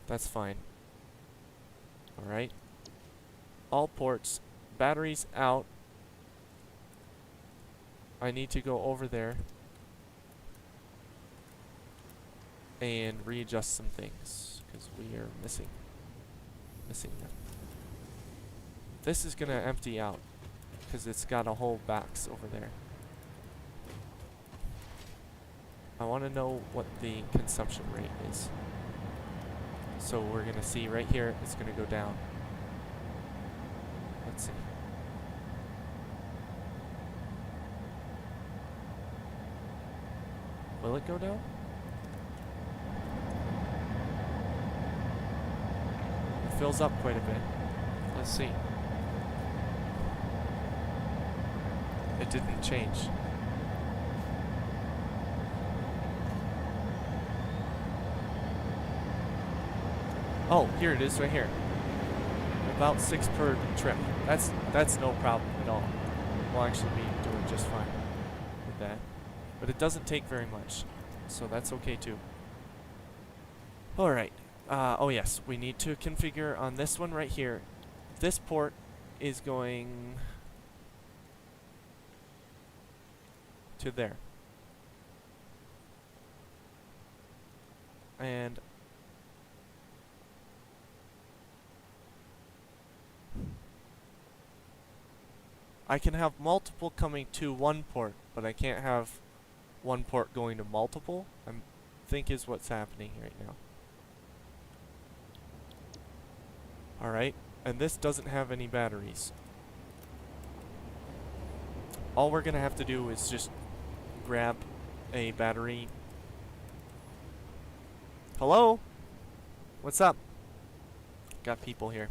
That's fine. Alright. All ports. Batteries out. I need to go over there and readjust some things, because we are missing them. This is going to empty out, because it's got a whole box over there. I want to know what the consumption rate is. So we're going to see right here, it's going to go down. Let's see. Will it go down? It fills up quite a bit. Let's see. It didn't change. Oh, here it is right here. About 6 per trip. That's no problem at all. We'll actually be doing just fine with that. But it doesn't take very much, so that's okay too. Alright. Oh yes, we need to configure on this one right here. This port is going to there. And I can have multiple coming to one port, but I can't have one port going to multiple. I think is what's happening right now. Alright, and this doesn't have any batteries. All we're gonna have to do is just grab a battery. Hello? What's up? Got people here.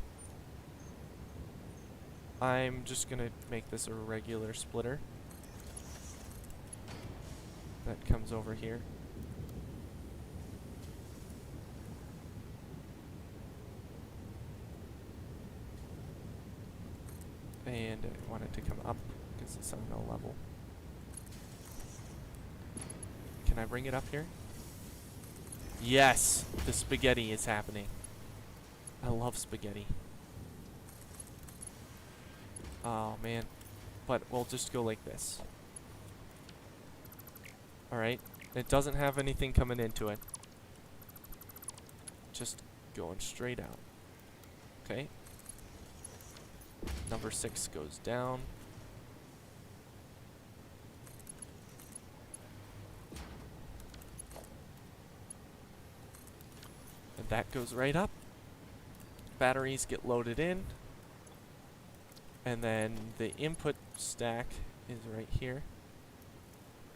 I'm just gonna make this a regular splitter that comes over here. And I want it to come up because it's on no level. Can I bring it up here? Yes! The spaghetti is happening. I love spaghetti. Oh man. But we'll just go like this. Alright. It doesn't have anything coming into it. Just going straight out. Okay. Number 6 goes down. And that goes right up. Batteries get loaded in. And then the input stack is right here.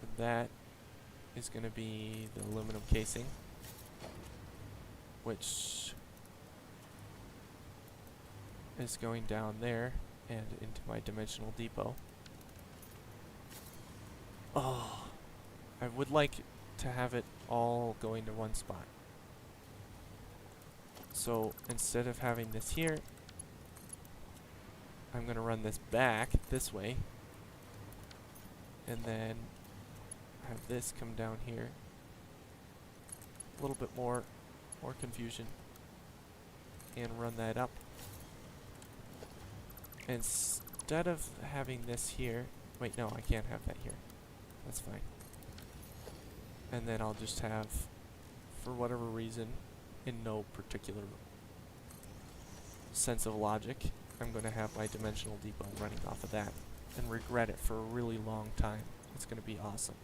And that is going to be the aluminum casing, which is going down there and into my dimensional depot. Oh, I would like to have it all going to one spot. So instead of having this here, I'm going to run this back this way, and then have this come down here. A little bit more confusion, and run that up. Instead of having this here, wait, no, I can't have that here. That's fine. And then I'll just have, for whatever reason, in no particular sense of logic, I'm going to have my dimensional depot running off of that and regret it for a really long time. It's going to be awesome.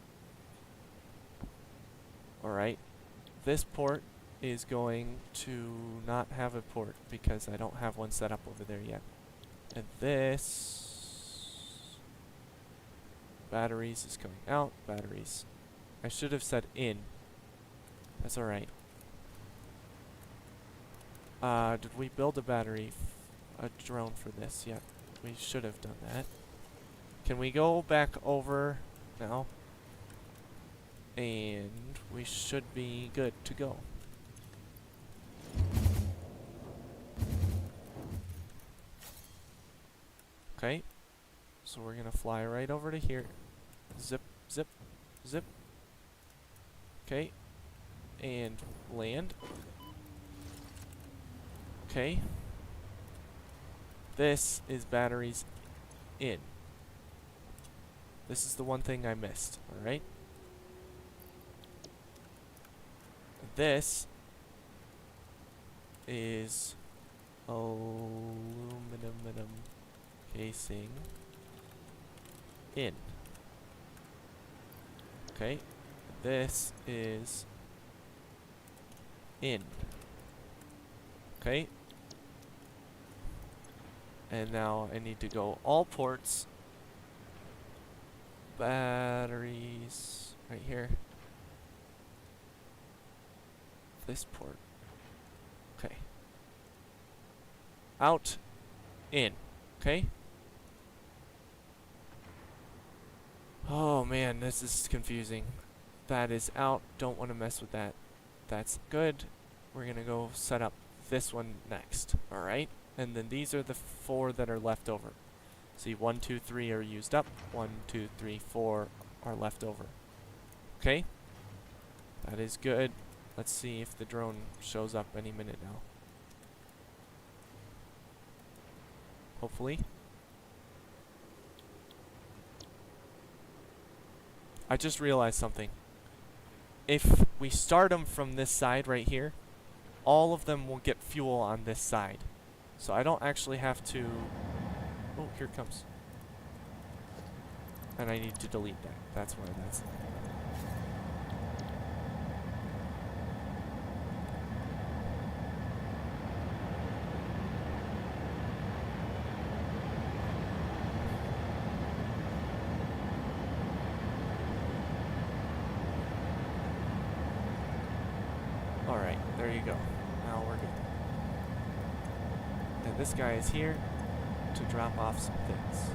Alright, this port is going to not have a port because I don't have one set up over there yet. And this batteries is coming out. Batteries. I should have said in. That's alright. Did we build a battery, a drone for this yet? We should have done that. Can we go back over now? And we should be good to go. Okay. So we're gonna fly right over to here. Zip, zip, zip. Okay. And land. Okay. This is batteries in. This is the one thing I missed, alright? This is aluminum casing in. Okay. This is in. Okay. And now I need to go all ports. Batteries right here. This port. Okay. Out. In. Okay. Oh man, this is confusing. That is out. Don't want to mess with that. That's good. We're gonna go set up this one next. Alright? And then these are the 4 that are left over. See, 1, 2, 3 are used up. 1, 2, 3, 4 are left over. Okay? That is good. Let's see if the drone shows up any minute now. Hopefully. I just realized something. If we start them from this side right here, all of them will get fuel on this side. So I don't actually have to... Oh, here it comes. And I need to delete that. That's why that's... Alright, there you go. Now we're good. And this guy is here to drop off some things.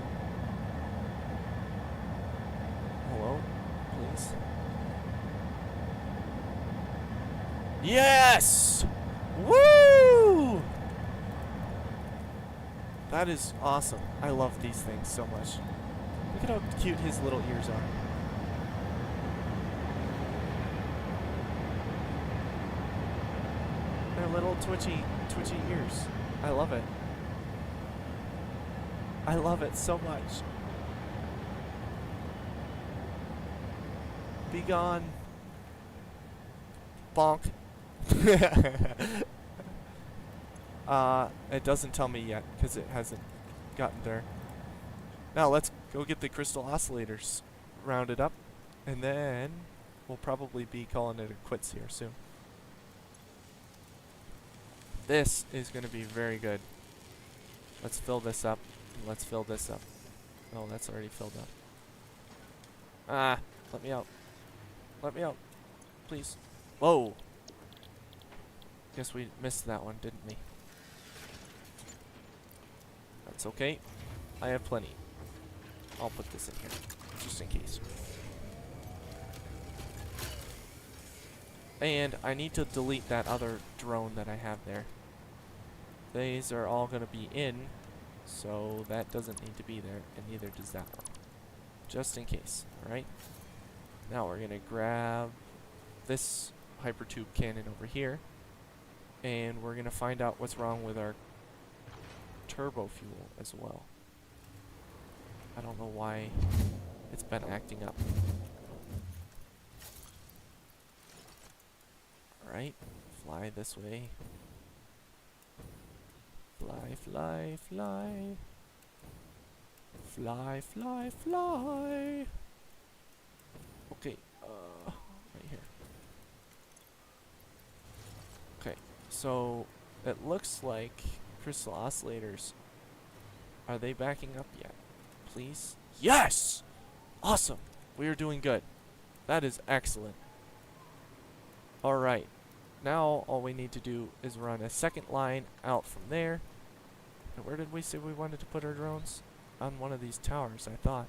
Hello? Please? Yes! Woo! That is awesome. I love these things so much. Look at how cute his little ears are. They're little twitchy ears. I love it. I love it so much. Be gone. Bonk. It doesn't tell me yet because it hasn't gotten there. Now let's go get the crystal oscillators rounded up, and then we'll probably be calling it a quits here soon. This is going to be very good. Let's fill this up. Let's fill this up. Oh, that's already filled up. Ah, let me out. Let me out. Please. Whoa. Guess we missed that one, didn't we? That's okay. I have plenty. I'll put this in here, just in case. And I need to delete that other drone that I have there. These are all going to be in, so that doesn't need to be there, and neither does that one. Just in case, alright? Now we're going to grab this hypertube cannon over here, and we're going to find out what's wrong with our turbo fuel as well. I don't know why it's been acting up. Alright, fly this way. Fly, fly, fly. Fly, fly, fly. Okay, right here. Okay, so it looks like crystal oscillators. Are they backing up yet? Please? Yes! Awesome! We are doing good. That is excellent. Alright. Now all we need to do is run a second line out from there. And where did we say we wanted to put our drones? On one of these towers, I thought.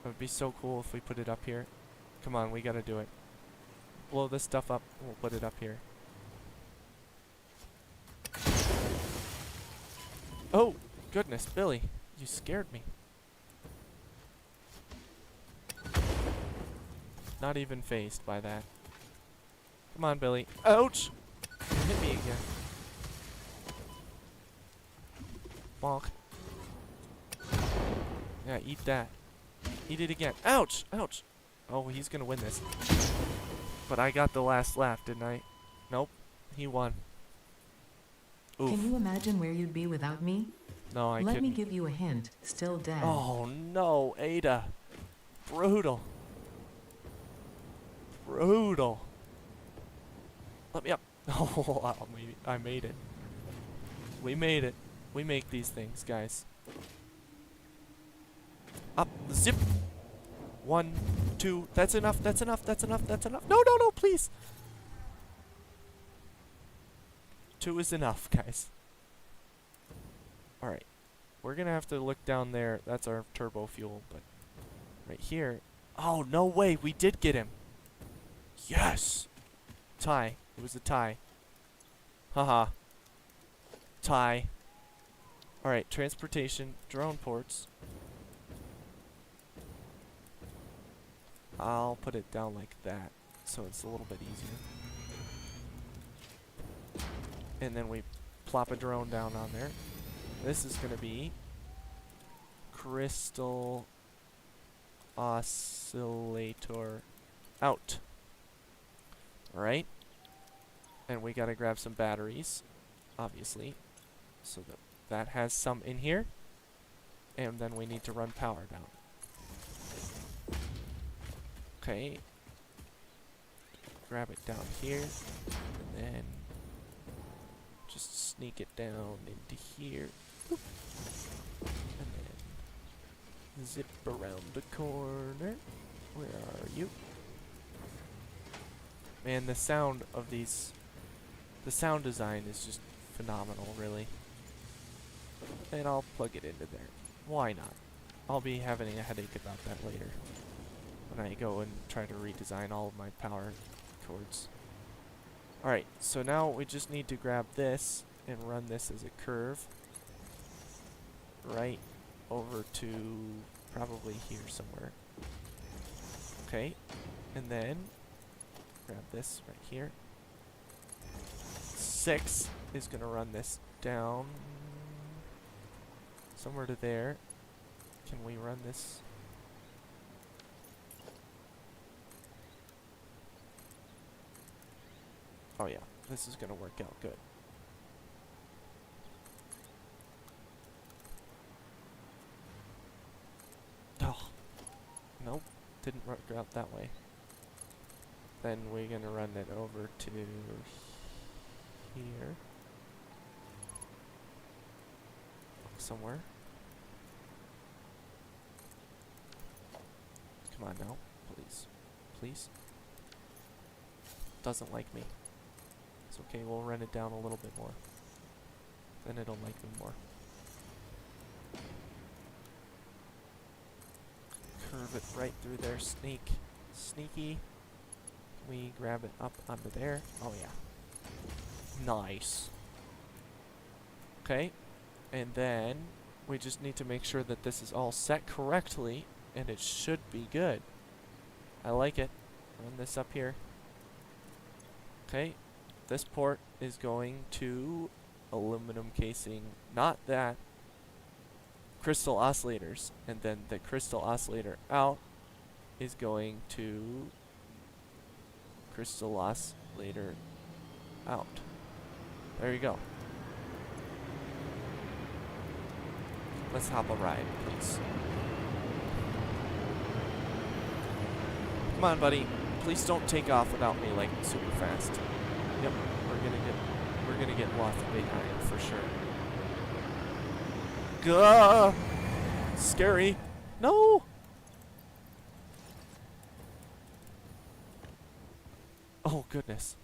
It would be so cool if we put it up here. Come on, we gotta do it. Blow this stuff up, and we'll put it up here. Oh, goodness, Billy. You scared me. Not even fazed by that. Come on, Billy. Ouch! You hit me again. Bonk. Yeah, eat that. Eat it again. Ouch! Ouch! Oh, he's gonna win this. But I got the last laugh, didn't I? Nope. He won. Oof. Can you imagine where you'd be without me? No, I couldn't. Let me give you a hint. Still dead. Oh no, Ada. Brutal. Brutal. Let me up. Oh, I made it. We made it. We make these things, guys. Up, zip. 1, 2. That's enough. That's enough. That's enough. That's enough. No, no, no, please. 2 is enough, guys. All right. We're gonna have to look down there. That's our turbo fuel, but right here. Oh, no way. We did get him. Yes. Tie. It was a tie. Haha. Tie. Alright, transportation, drone ports. I'll put it down like that, so it's a little bit easier. And then we plop a drone down on there. This is going to be Crystal Oscillator out. Alright. And we got to grab some batteries, obviously, so that that has some in here. And then we need to run power down. Okay. Grab it down here, and then just sneak it down into here. Boop. And then zip around the corner. Where are you? Man, the sound of these, the sound design is just phenomenal, really. And I'll plug it into there. Why not? I'll be having a headache about that later when I go and try to redesign all of my power cords. Alright, so now we just need to grab this and run this as a curve right over to probably here somewhere. Okay, and then grab this right here. 6 is going to run this down somewhere to there. Can we run this? Oh yeah, this is going to work out good. Oh, nope, didn't work out that way. Then we're going to run it over to here. Somewhere. Come on now, please. Please. Doesn't like me. It's okay, we'll run it down a little bit more. Then it'll like me more. Curve it right through there, sneaky. We grab it up onto there. Oh yeah. Nice. Okay. And then we just need to make sure that this is all set correctly, and it should be good. I like it. Run this up here. Okay. This port is going to aluminum casing, not that. Crystal oscillators. And then the crystal oscillator out is going to crystal oscillator out. There you go. Let's hop a ride, please. Come on, buddy. Please don't take off without me, like, super fast. Yep, we're gonna get left behind for sure. Gah! Scary. No! Oh, goodness.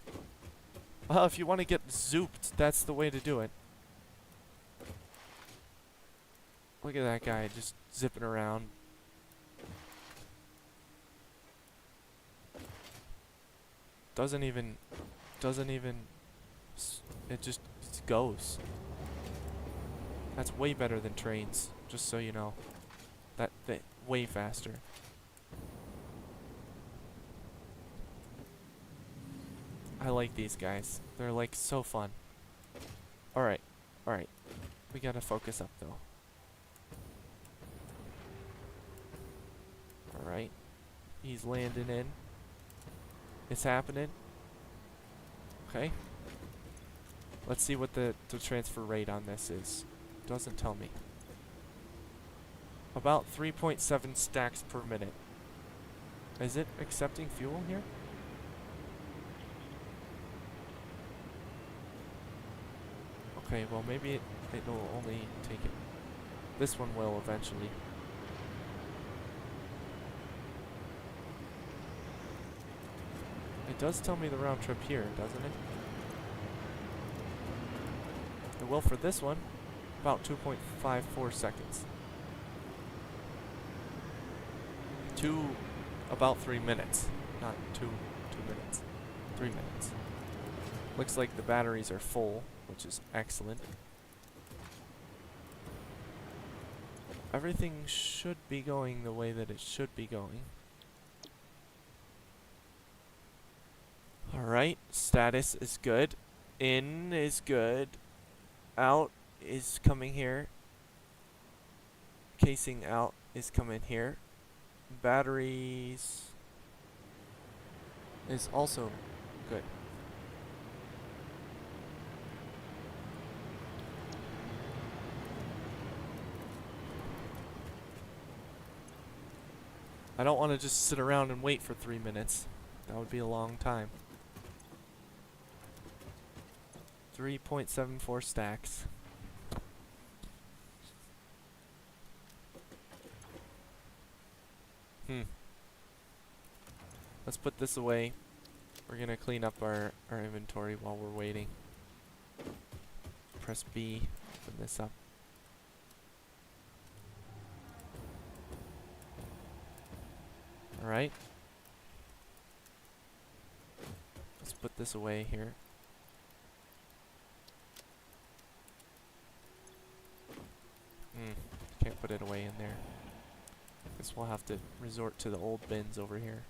If you want to get zooped, that's the way to do it. Look at that guy just zipping around. Doesn't even, it just goes. That's way better than trains, just so you know. That way faster. I like these guys. They're like so fun. Alright. We gotta focus up though. Alright. He's landing in. It's happening. Okay. Let's see what the transfer rate on this is. Doesn't tell me. About 3.7 stacks per minute. Is it accepting fuel here? Okay, well maybe it'll only take it. This one will eventually. It does tell me the round trip here, doesn't it? It will for this one. About 2.54 seconds. About 3 minutes. Not 2 minutes. 3 minutes. Looks like the batteries are full, which is excellent. Everything should be going the way that it should be going. Alright, status is good. In is good. Out is coming here. Casing out is coming here. Batteries is also good. I don't want to just sit around and wait for 3 minutes. That would be a long time. 3.74 stacks. Let's put this away. We're gonna clean up our inventory while we're waiting. Press B, open this up. Alright. Let's put this away here. Can't put it away in there. Guess we'll have to resort to the old bins over here.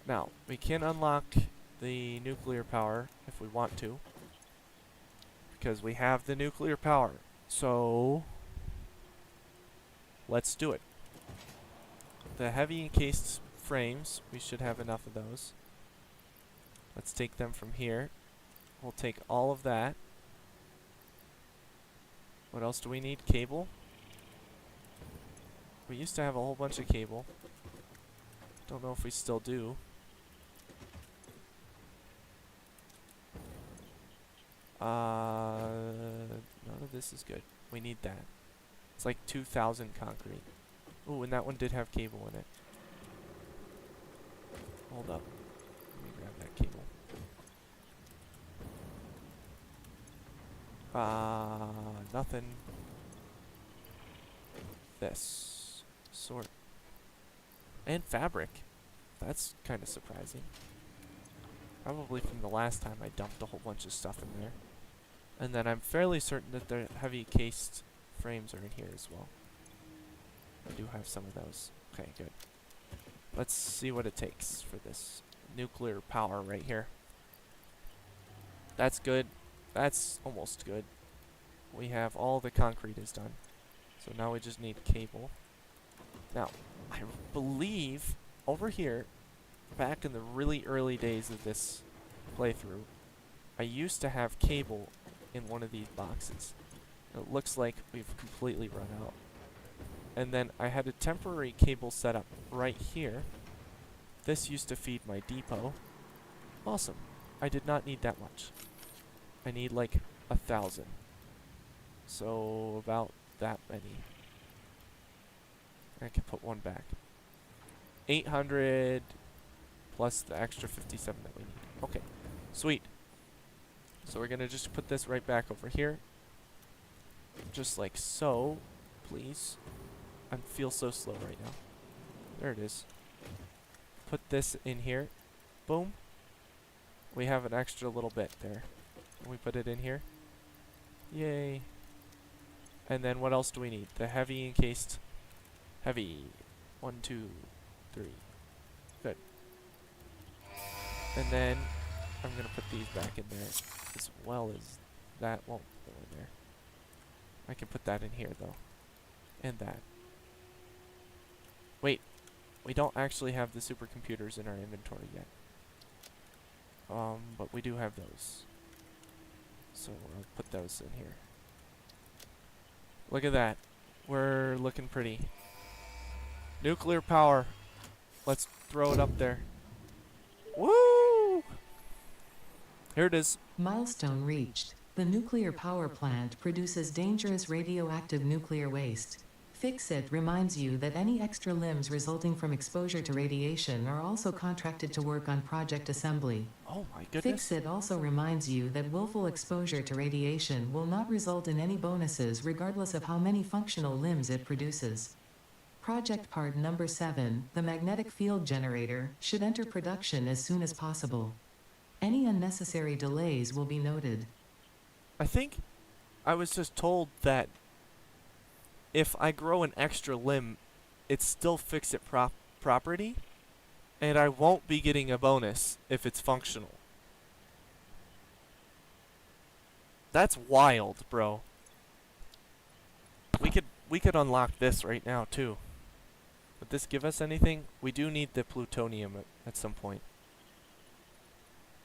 Now, we can unlock the nuclear power if we want to, because we have the nuclear power. So, let's do it. The heavy encased frames, we should have enough of those. Let's take them from here. We'll take all of that. What else do we need? Cable. We used to have a whole bunch of cable. Don't know if we still do. None of this is good. We need that. It's like 2,000 concrete. Ooh, and that one did have cable in it. Hold up. Let me grab that cable. Nothing. This. Sort. And fabric. That's kind of surprising. Probably from the last time I dumped a whole bunch of stuff in there. And then I'm fairly certain that the heavy cased frames are in here as well. I do have some of those. Okay, good. Let's see what it takes for this nuclear power right here. That's good. That's almost good. We have all the concrete is done. So now we just need cable. Now, I believe over here, back in the really early days of this playthrough, I used to have cable in one of these boxes. It looks like we've completely run out. And then I had a temporary cable set up right here. This used to feed my depot. Awesome. I did not need that much. I need like 1,000. So about that many. I can put one back. 800 plus the extra 57 that we need. Okay, sweet. So we're gonna just put this right back over here. Just like so, please. I feel so slow right now. There it is. Put this in here. Boom. We have an extra little bit there. Can we put it in here? Yay. And then what else do we need? The heavy encased. Heavy. 1, 2, 3. Good. And then I'm going to put these back in there as well as that won't go in there. I can put that in here though. And that. Wait. We don't actually have the supercomputers in our inventory yet. But we do have those. So I'll put those in here. Look at that. We're looking pretty. Nuclear power. Let's throw it up there. Woo! Here it is. Milestone reached. The nuclear power plant produces dangerous radioactive nuclear waste. Fix It reminds you that any extra limbs resulting from exposure to radiation are also contracted to work on project assembly. Oh my Fix goodness. It also reminds you that willful exposure to radiation will not result in any bonuses regardless of how many functional limbs it produces. Project part number 7, the magnetic field generator, should enter production as soon as possible. Any unnecessary delays will be noted. I think I was just told that if I grow an extra limb, it's still Fix-It property, and I won't be getting a bonus if it's functional. That's wild, bro. We could unlock this right now too. Would this give us anything? We do need the plutonium at some point.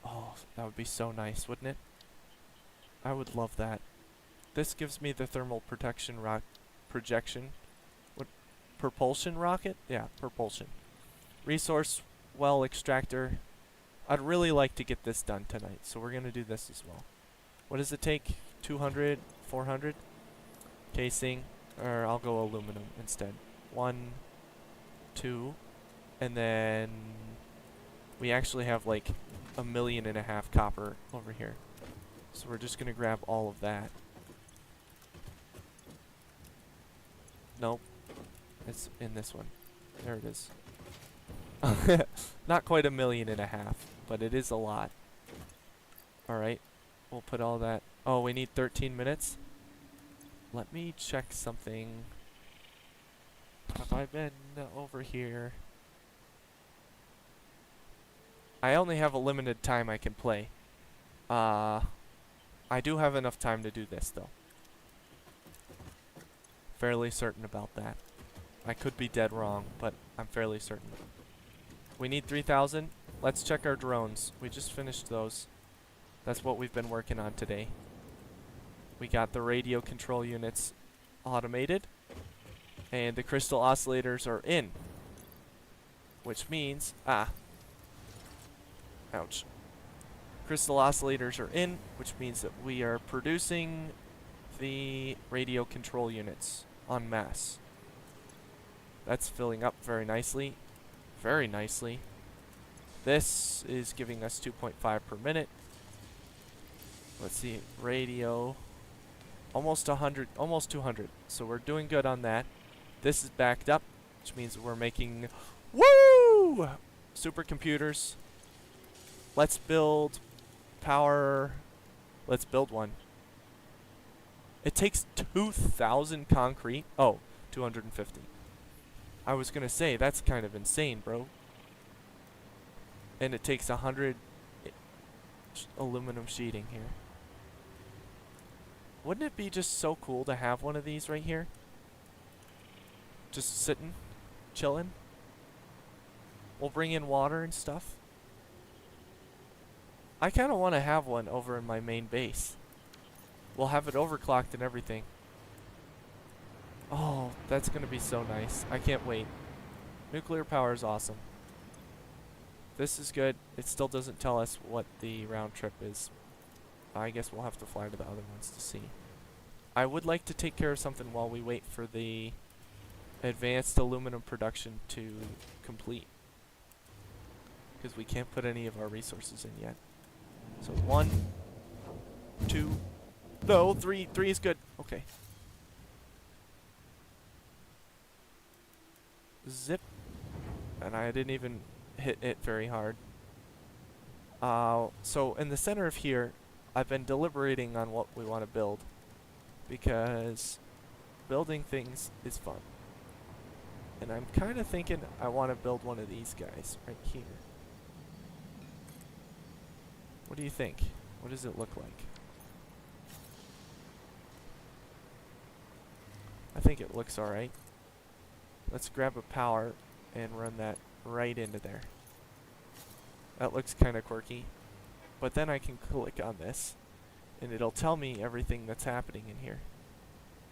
Oh, that would be so nice, wouldn't it? I would love that. This gives me the thermal projection. What? Propulsion rocket? Yeah, propulsion. Resource well extractor. I'd really like to get this done tonight, so we're gonna do this as well. What does it take? 200? 400? Casing. Or I'll go aluminum instead. 1, 2, and then we actually have like 1.5 million copper over here. So we're just gonna grab all of that. Nope. It's in this one. There it is. Not quite 1.5 million, but it is a lot. Alright. We'll put all that. Oh, we need 13 minutes? Let me check something. Have I been over here? I only have a limited time I can play. I do have enough time to do this, though. Fairly certain about that. I could be dead wrong, but I'm fairly certain. We need 3,000. Let's check our drones. We just finished those. That's what we've been working on today. We got the radio control units automated, and the crystal oscillators are in. Which means, ouch. Crystal oscillators are in, which means that we are producing the radio control units en masse. That's filling up very nicely. Very nicely. This is giving us 2.5 per minute. Let's see, radio. Almost 100, almost 200. So we're doing good on that. This is backed up, which means we're making, woo! Supercomputers. Let's build power. Let's build one. It takes 2,000 concrete. Oh, 250. I was gonna say, that's kind of insane, bro. And it takes 100 aluminum sheeting here. Wouldn't it be just so cool to have one of these right here? Just sitting, chilling. We'll bring in water and stuff. I kind of want to have one over in my main base. We'll have it overclocked and everything. Oh, that's going to be so nice. I can't wait. Nuclear power is awesome. This is good. It still doesn't tell us what the round trip is. I guess we'll have to fly to the other ones to see. I would like to take care of something while we wait for the advanced aluminum production to complete. Because we can't put any of our resources in yet. So 1, 2, no, 3. 3 is good. Okay. Zip. And I didn't even hit it very hard. So in the center of here, I've been deliberating on what we want to build. Because building things is fun. And I'm kind of thinking I want to build one of these guys right here. What do you think? What does it look like? I think it looks alright. Let's grab a power and run that right into there. That looks kind of quirky. But then I can click on this and it'll tell me everything that's happening in here.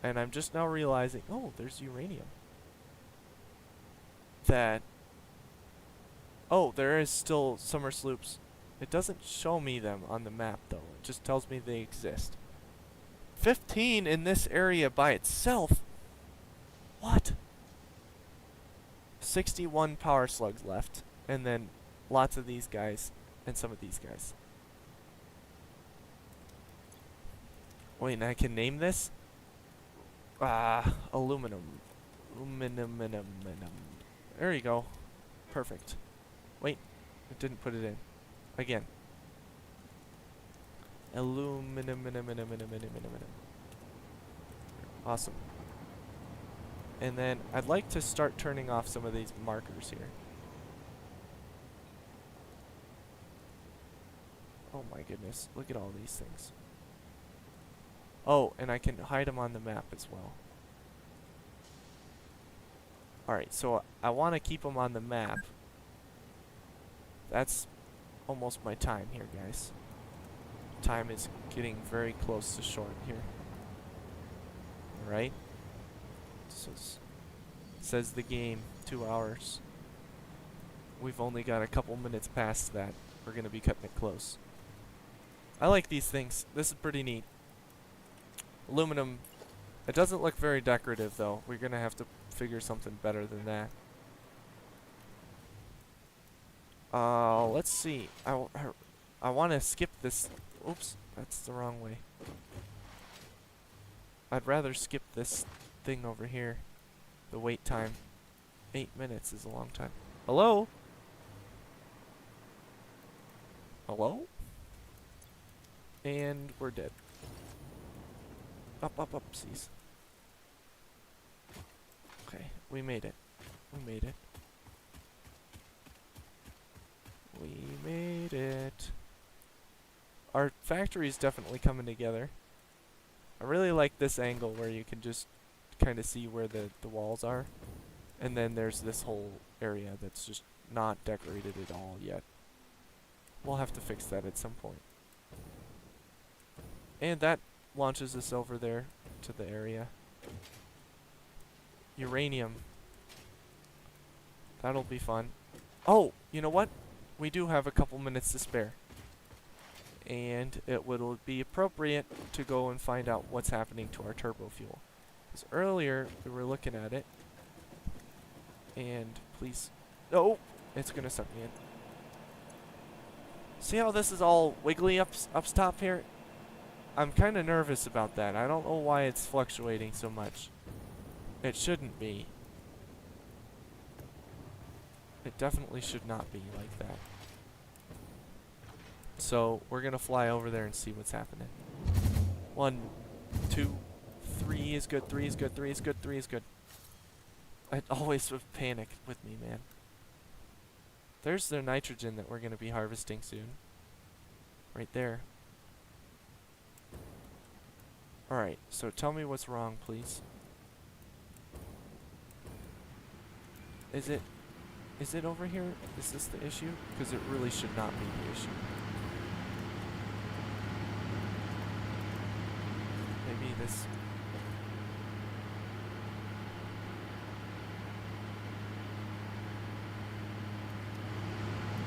And I'm just now realizing, oh, there's uranium. Oh, there is still summer sloops. It doesn't show me them on the map though. It just tells me they exist. 15 in this area by itself. What? 61 power slugs left. And then lots of these guys and some of these guys. Wait, and I can name this? Aluminum. Aluminum. There you go. Perfect. Wait, it didn't put it in. Again. Aluminum. Awesome. And then I'd like to start turning off some of these markers here. Oh my goodness, look at all these things. Oh, and I can hide them on the map as well. Alright, so I want to keep them on the map. That's almost my time here, guys. Time is getting very close to short here. Alright? So says the game, 2 hours. We've only got a couple minutes past that. We're going to be cutting it close. I like these things. This is pretty neat. Aluminum. It doesn't look very decorative though. We're going to have to figure something better than that. Let's see. I want to skip this. Oops, that's the wrong way. I'd rather skip this thing over here. The wait time. 8 minutes is a long time. Hello? Hello? And we're dead. Upsies. Okay, we made it. We made it. We made it. Our factory is definitely coming together. I really like this angle where you can just kind of see where the walls are. And then there's this whole area that's just not decorated at all yet. We'll have to fix that at some point. And that launches us over there to the area. Uranium. That'll be fun. Oh, you know what? We do have a couple minutes to spare. And it would be appropriate to go and find out what's happening to our turbo fuel. Because earlier we were looking at it. And please... Oh! It's gonna suck me in. See how this is all wiggly up top here? I'm kind of nervous about that. I don't know why it's fluctuating so much. It shouldn't be. It definitely should not be like that. So we're gonna fly over there and see what's happening. 1, 2, 3 is good, 3 is good, 3 is good, 3 is good. I always have panic with me, man. There's the nitrogen that we're gonna be harvesting soon. Right there. Alright, so tell me what's wrong, please. Is it over here? Is this the issue? Because it really should not be the issue. Maybe this...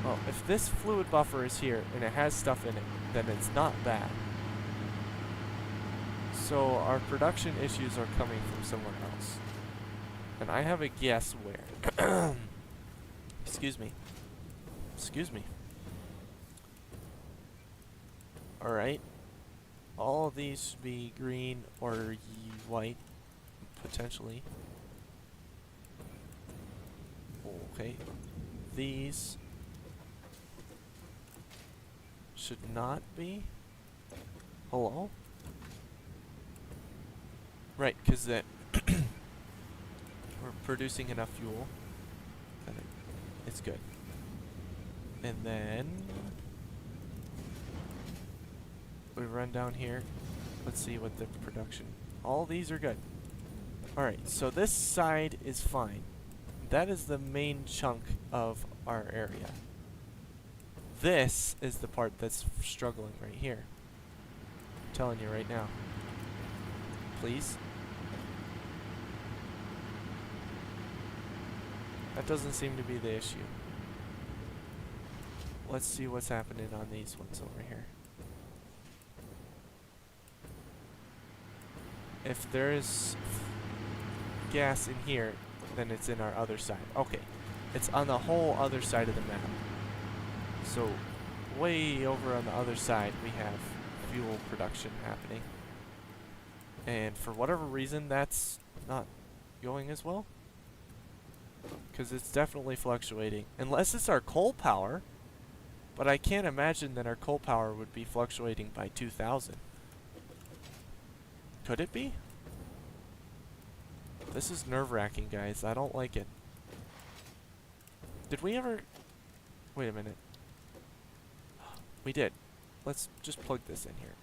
Well, if this fluid buffer is here and it has stuff in it, then it's not that. So our production issues are coming from somewhere else. And I have a guess where. Excuse me. Excuse me. Alright. All of these should be green or white, potentially. Okay. These should not be. Hello? Right, because that we're producing enough fuel that it's good. And then we run down here. Let's see what the production. All these are good. Alright, so this side is fine. That is the main chunk of our area. This is the part that's struggling right here. I'm telling you right now. Please. That doesn't seem to be the issue. Let's see what's happening on these ones over here. if there is gas in here, then it's in our other side. Okay. It's on the whole other side of the map. So, way over on the other side, we have fuel production happening. And for whatever reason, that's not going as well. Because it's definitely fluctuating. Unless it's our coal power. But I can't imagine that our coal power would be fluctuating by 2,000. Could it be? This is nerve-wracking, guys. I don't like it. Did we ever... Wait a minute. We did. Let's just plug this in here.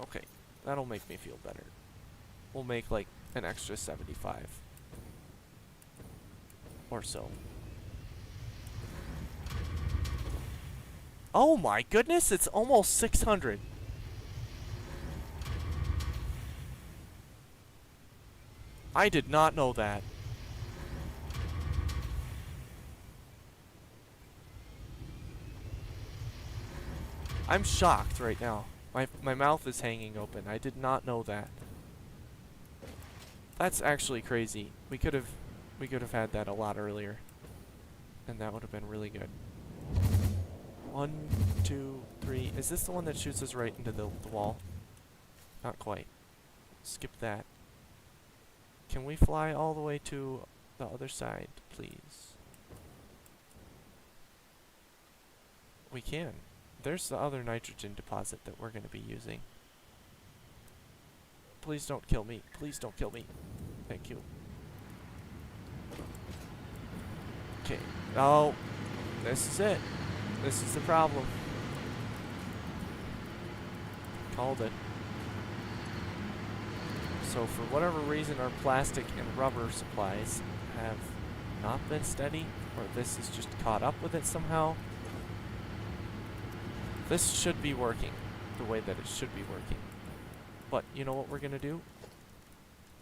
Okay. That'll make me feel better. We'll make like an extra 75. Or so. Oh my goodness, it's almost 600. I did not know that. I'm shocked right now. My mouth is hanging open. I did not know that. That's actually crazy. We could have had that a lot earlier. And that would have been really good. 1, 2, 3. Is this the one that shoots us right into the wall? Not quite. Skip that. Can we fly all the way to the other side, please? We can. There's the other nitrogen deposit that we're going to be using. Please don't kill me. Please don't kill me. Thank you. Okay. Oh, this is it. This is the problem. Called it. So for whatever reason, our plastic and rubber supplies have not been steady, or this is just caught up with it somehow. This should be working the way that it should be working. But you know what we're gonna do?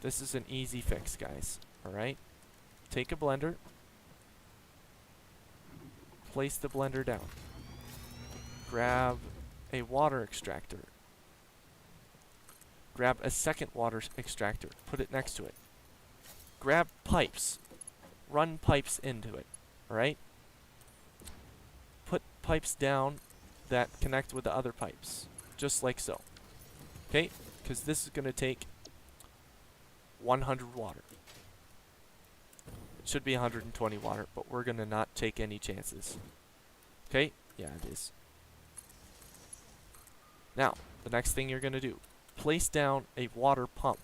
This is an easy fix, guys. Alright? Take a blender. Place the blender down. Grab a water extractor. Grab a second water extractor. Put it next to it. Grab pipes. Run pipes into it. Alright? Put pipes down that connect with the other pipes. Just like so. Okay? Because this is going to take 100 water. It should be 120 water, but we're going to not take any chances. Okay? Yeah, it is. Now, the next thing you're going to do. Place down a water pump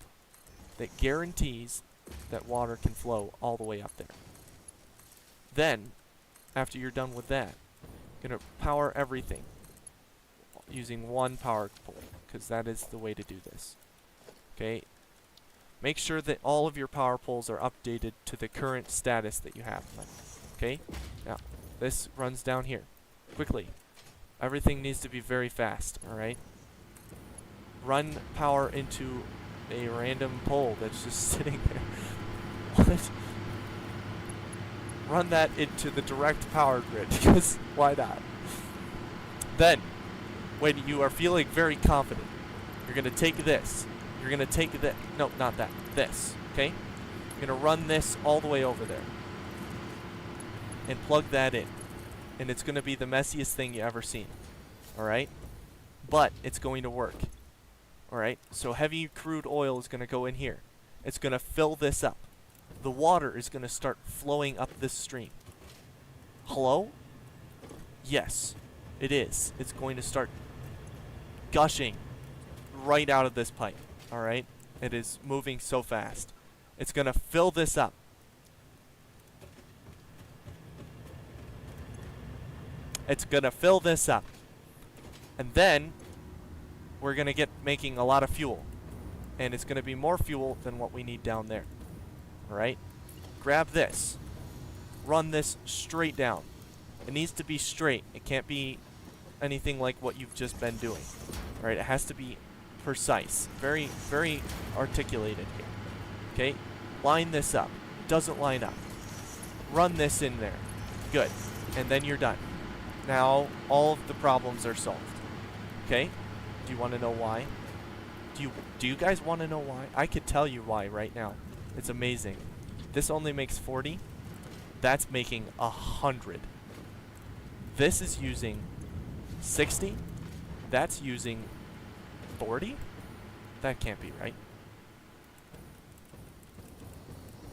that guarantees that water can flow all the way up there. Then, after you're done with that, you're going to power everything using one power pole, because that is the way to do this. Okay? Make sure that all of your power poles are updated to the current status that you have them. Okay? Now, this runs down here. Quickly. Everything needs to be very fast, alright? Run power into a random pole that's just sitting there. What? Run that into the direct power grid, because why not? Then, when you are feeling very confident, you're going to take this. You're going to take this. No, not that. This. Okay? You're going to run this all the way over there. And plug that in. And it's going to be the messiest thing you ever seen. Alright? But it's going to work. Alright? So heavy crude oil is going to go in here. It's going to fill this up. The water is going to start flowing up this stream. Hello? Yes, it is. It's going to start gushing right out of this pipe. Alright? It is moving so fast. It's going to fill this up. It's going to fill this up. And then we're going to get making a lot of fuel. And it's going to be more fuel than what we need down there. Alright? Grab this. Run this straight down. It needs to be straight. It can't be anything like what you've just been doing. Alright? It has to be precise. Very, very articulated here. Okay? Line this up. It doesn't line up. run this in there. Good. And then you're done. Now all of the problems are solved. Okay? Do you want to know why? Do you guys want to know why? I could tell you why right now. It's amazing. This only makes 40. That's making 100. This is using 60. That's using 40? That can't be right.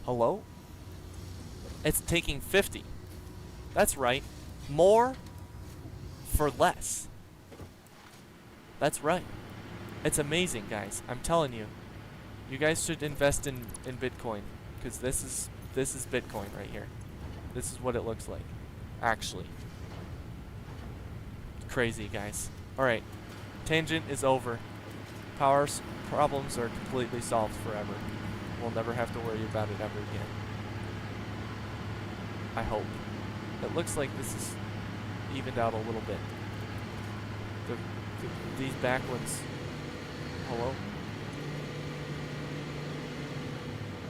Hello? It's taking 50. That's right. More for less. That's right. It's amazing, guys. I'm telling you. You guys should invest in Bitcoin, because this is Bitcoin right here. This is what it looks like. Actually. Crazy, guys. Alright. Tangent is over. Power's problems are completely solved forever. We'll never have to worry about it ever again. I hope. It looks like this is evened out a little bit. These back ones... Hello?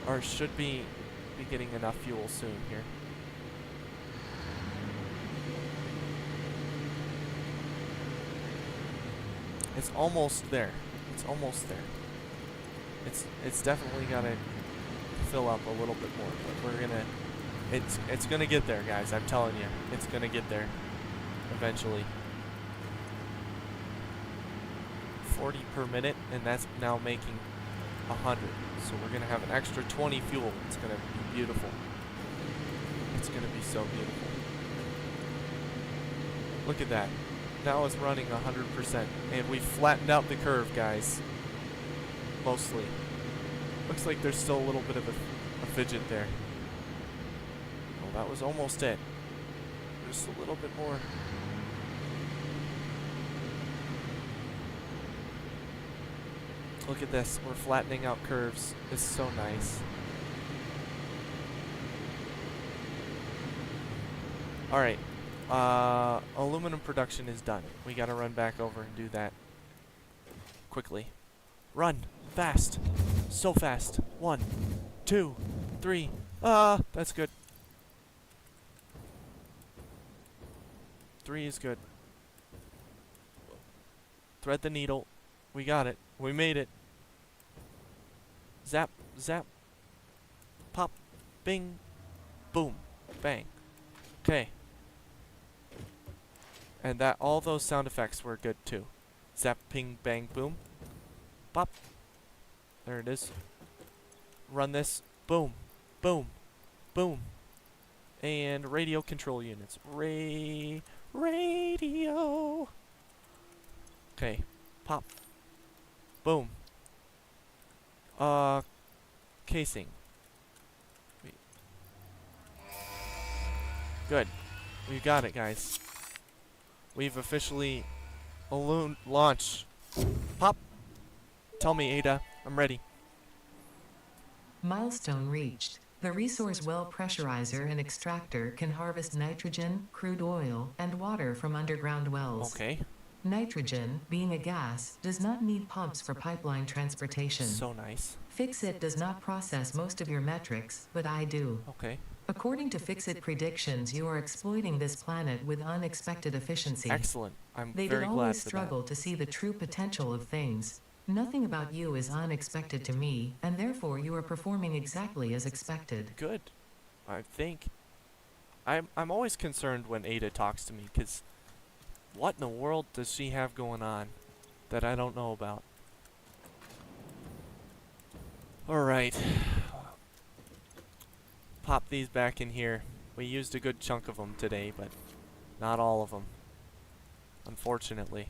Or should be getting enough fuel soon here. It's almost there. It's almost there. It's definitely gotta fill up a little bit more, but we're gonna... It's gonna get there, guys. I'm telling you. It's gonna get there. Eventually. 40 per minute, and that's now making 100. So we're gonna have an extra 20 fuel. It's gonna be beautiful. It's gonna be so beautiful. Look at that. Now it's running 100%, and we flattened out the curve, guys. Mostly. Looks like there's still a little bit of a fidget there. Well, that was almost it. Just a little bit more. Look at this. We're flattening out curves. It's so nice. Alright. Aluminum production is done. We gotta run back over and do that. Quickly. Run! Fast! So fast! 1, 2, 3. That's good. 3 is good. Thread the needle. We got it. We made it. Zap, zap. Pop, bing, boom, bang. Okay. And that all those sound effects were good too. Zap, ping, bang, boom. Pop. There it is. Run this. Boom, boom, boom. And radio control units. Radio. Okay. Pop. Boom. Casing. Good. We got it, guys. We've officially launched. Pop. Tell me, Ada. I'm ready. Milestone reached. The resource well pressurizer and extractor can harvest nitrogen, crude oil, and water from underground wells. Okay. Nitrogen, being a gas, does not need pumps for pipeline transportation. So nice. Fixit does not process most of your metrics, but I do. Okay. According to Fixit predictions, you are exploiting this planet with unexpected efficiency. Excellent. I'm They very did glad always for struggle that. to see the true potential of things. Nothing about you is unexpected to me, and therefore you are performing exactly as expected. Good. I think. I'm always concerned when Ada talks to me, because what in the world does she have going on that I don't know about? Alright. Pop these back in here. We used a good chunk of them today, but not all of them. Unfortunately.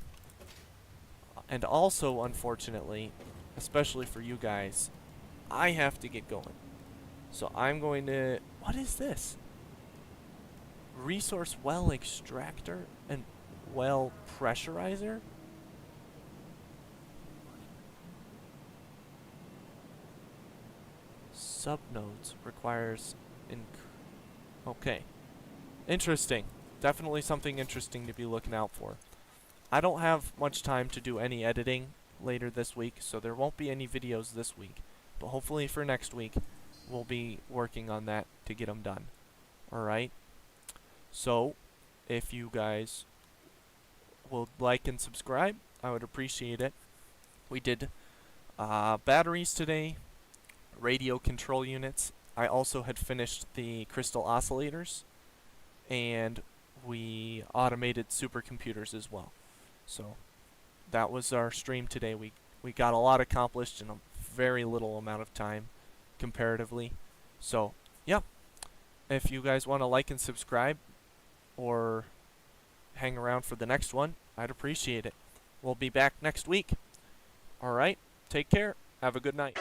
And also, unfortunately, especially for you guys, I have to get going. So I'm going to... What is this? Resource well extractor and well pressurizer? Subnodes requires... Okay. Interesting. Definitely something interesting to be looking out for. I don't have much time to do any editing later this week, so there won't be any videos this week. But hopefully for next week, we'll be working on that to get them done. Alright? So, if you guys will like and subscribe, I would appreciate it. We did batteries today, radio control units. I also had finished the crystal oscillators, and we automated supercomputers as well. So that was our stream today. We got a lot accomplished in a very little amount of time comparatively. So, yeah. If you guys want to like and subscribe or hang around for the next one, I'd appreciate it. We'll be back next week. Alright, take care. Have a good night.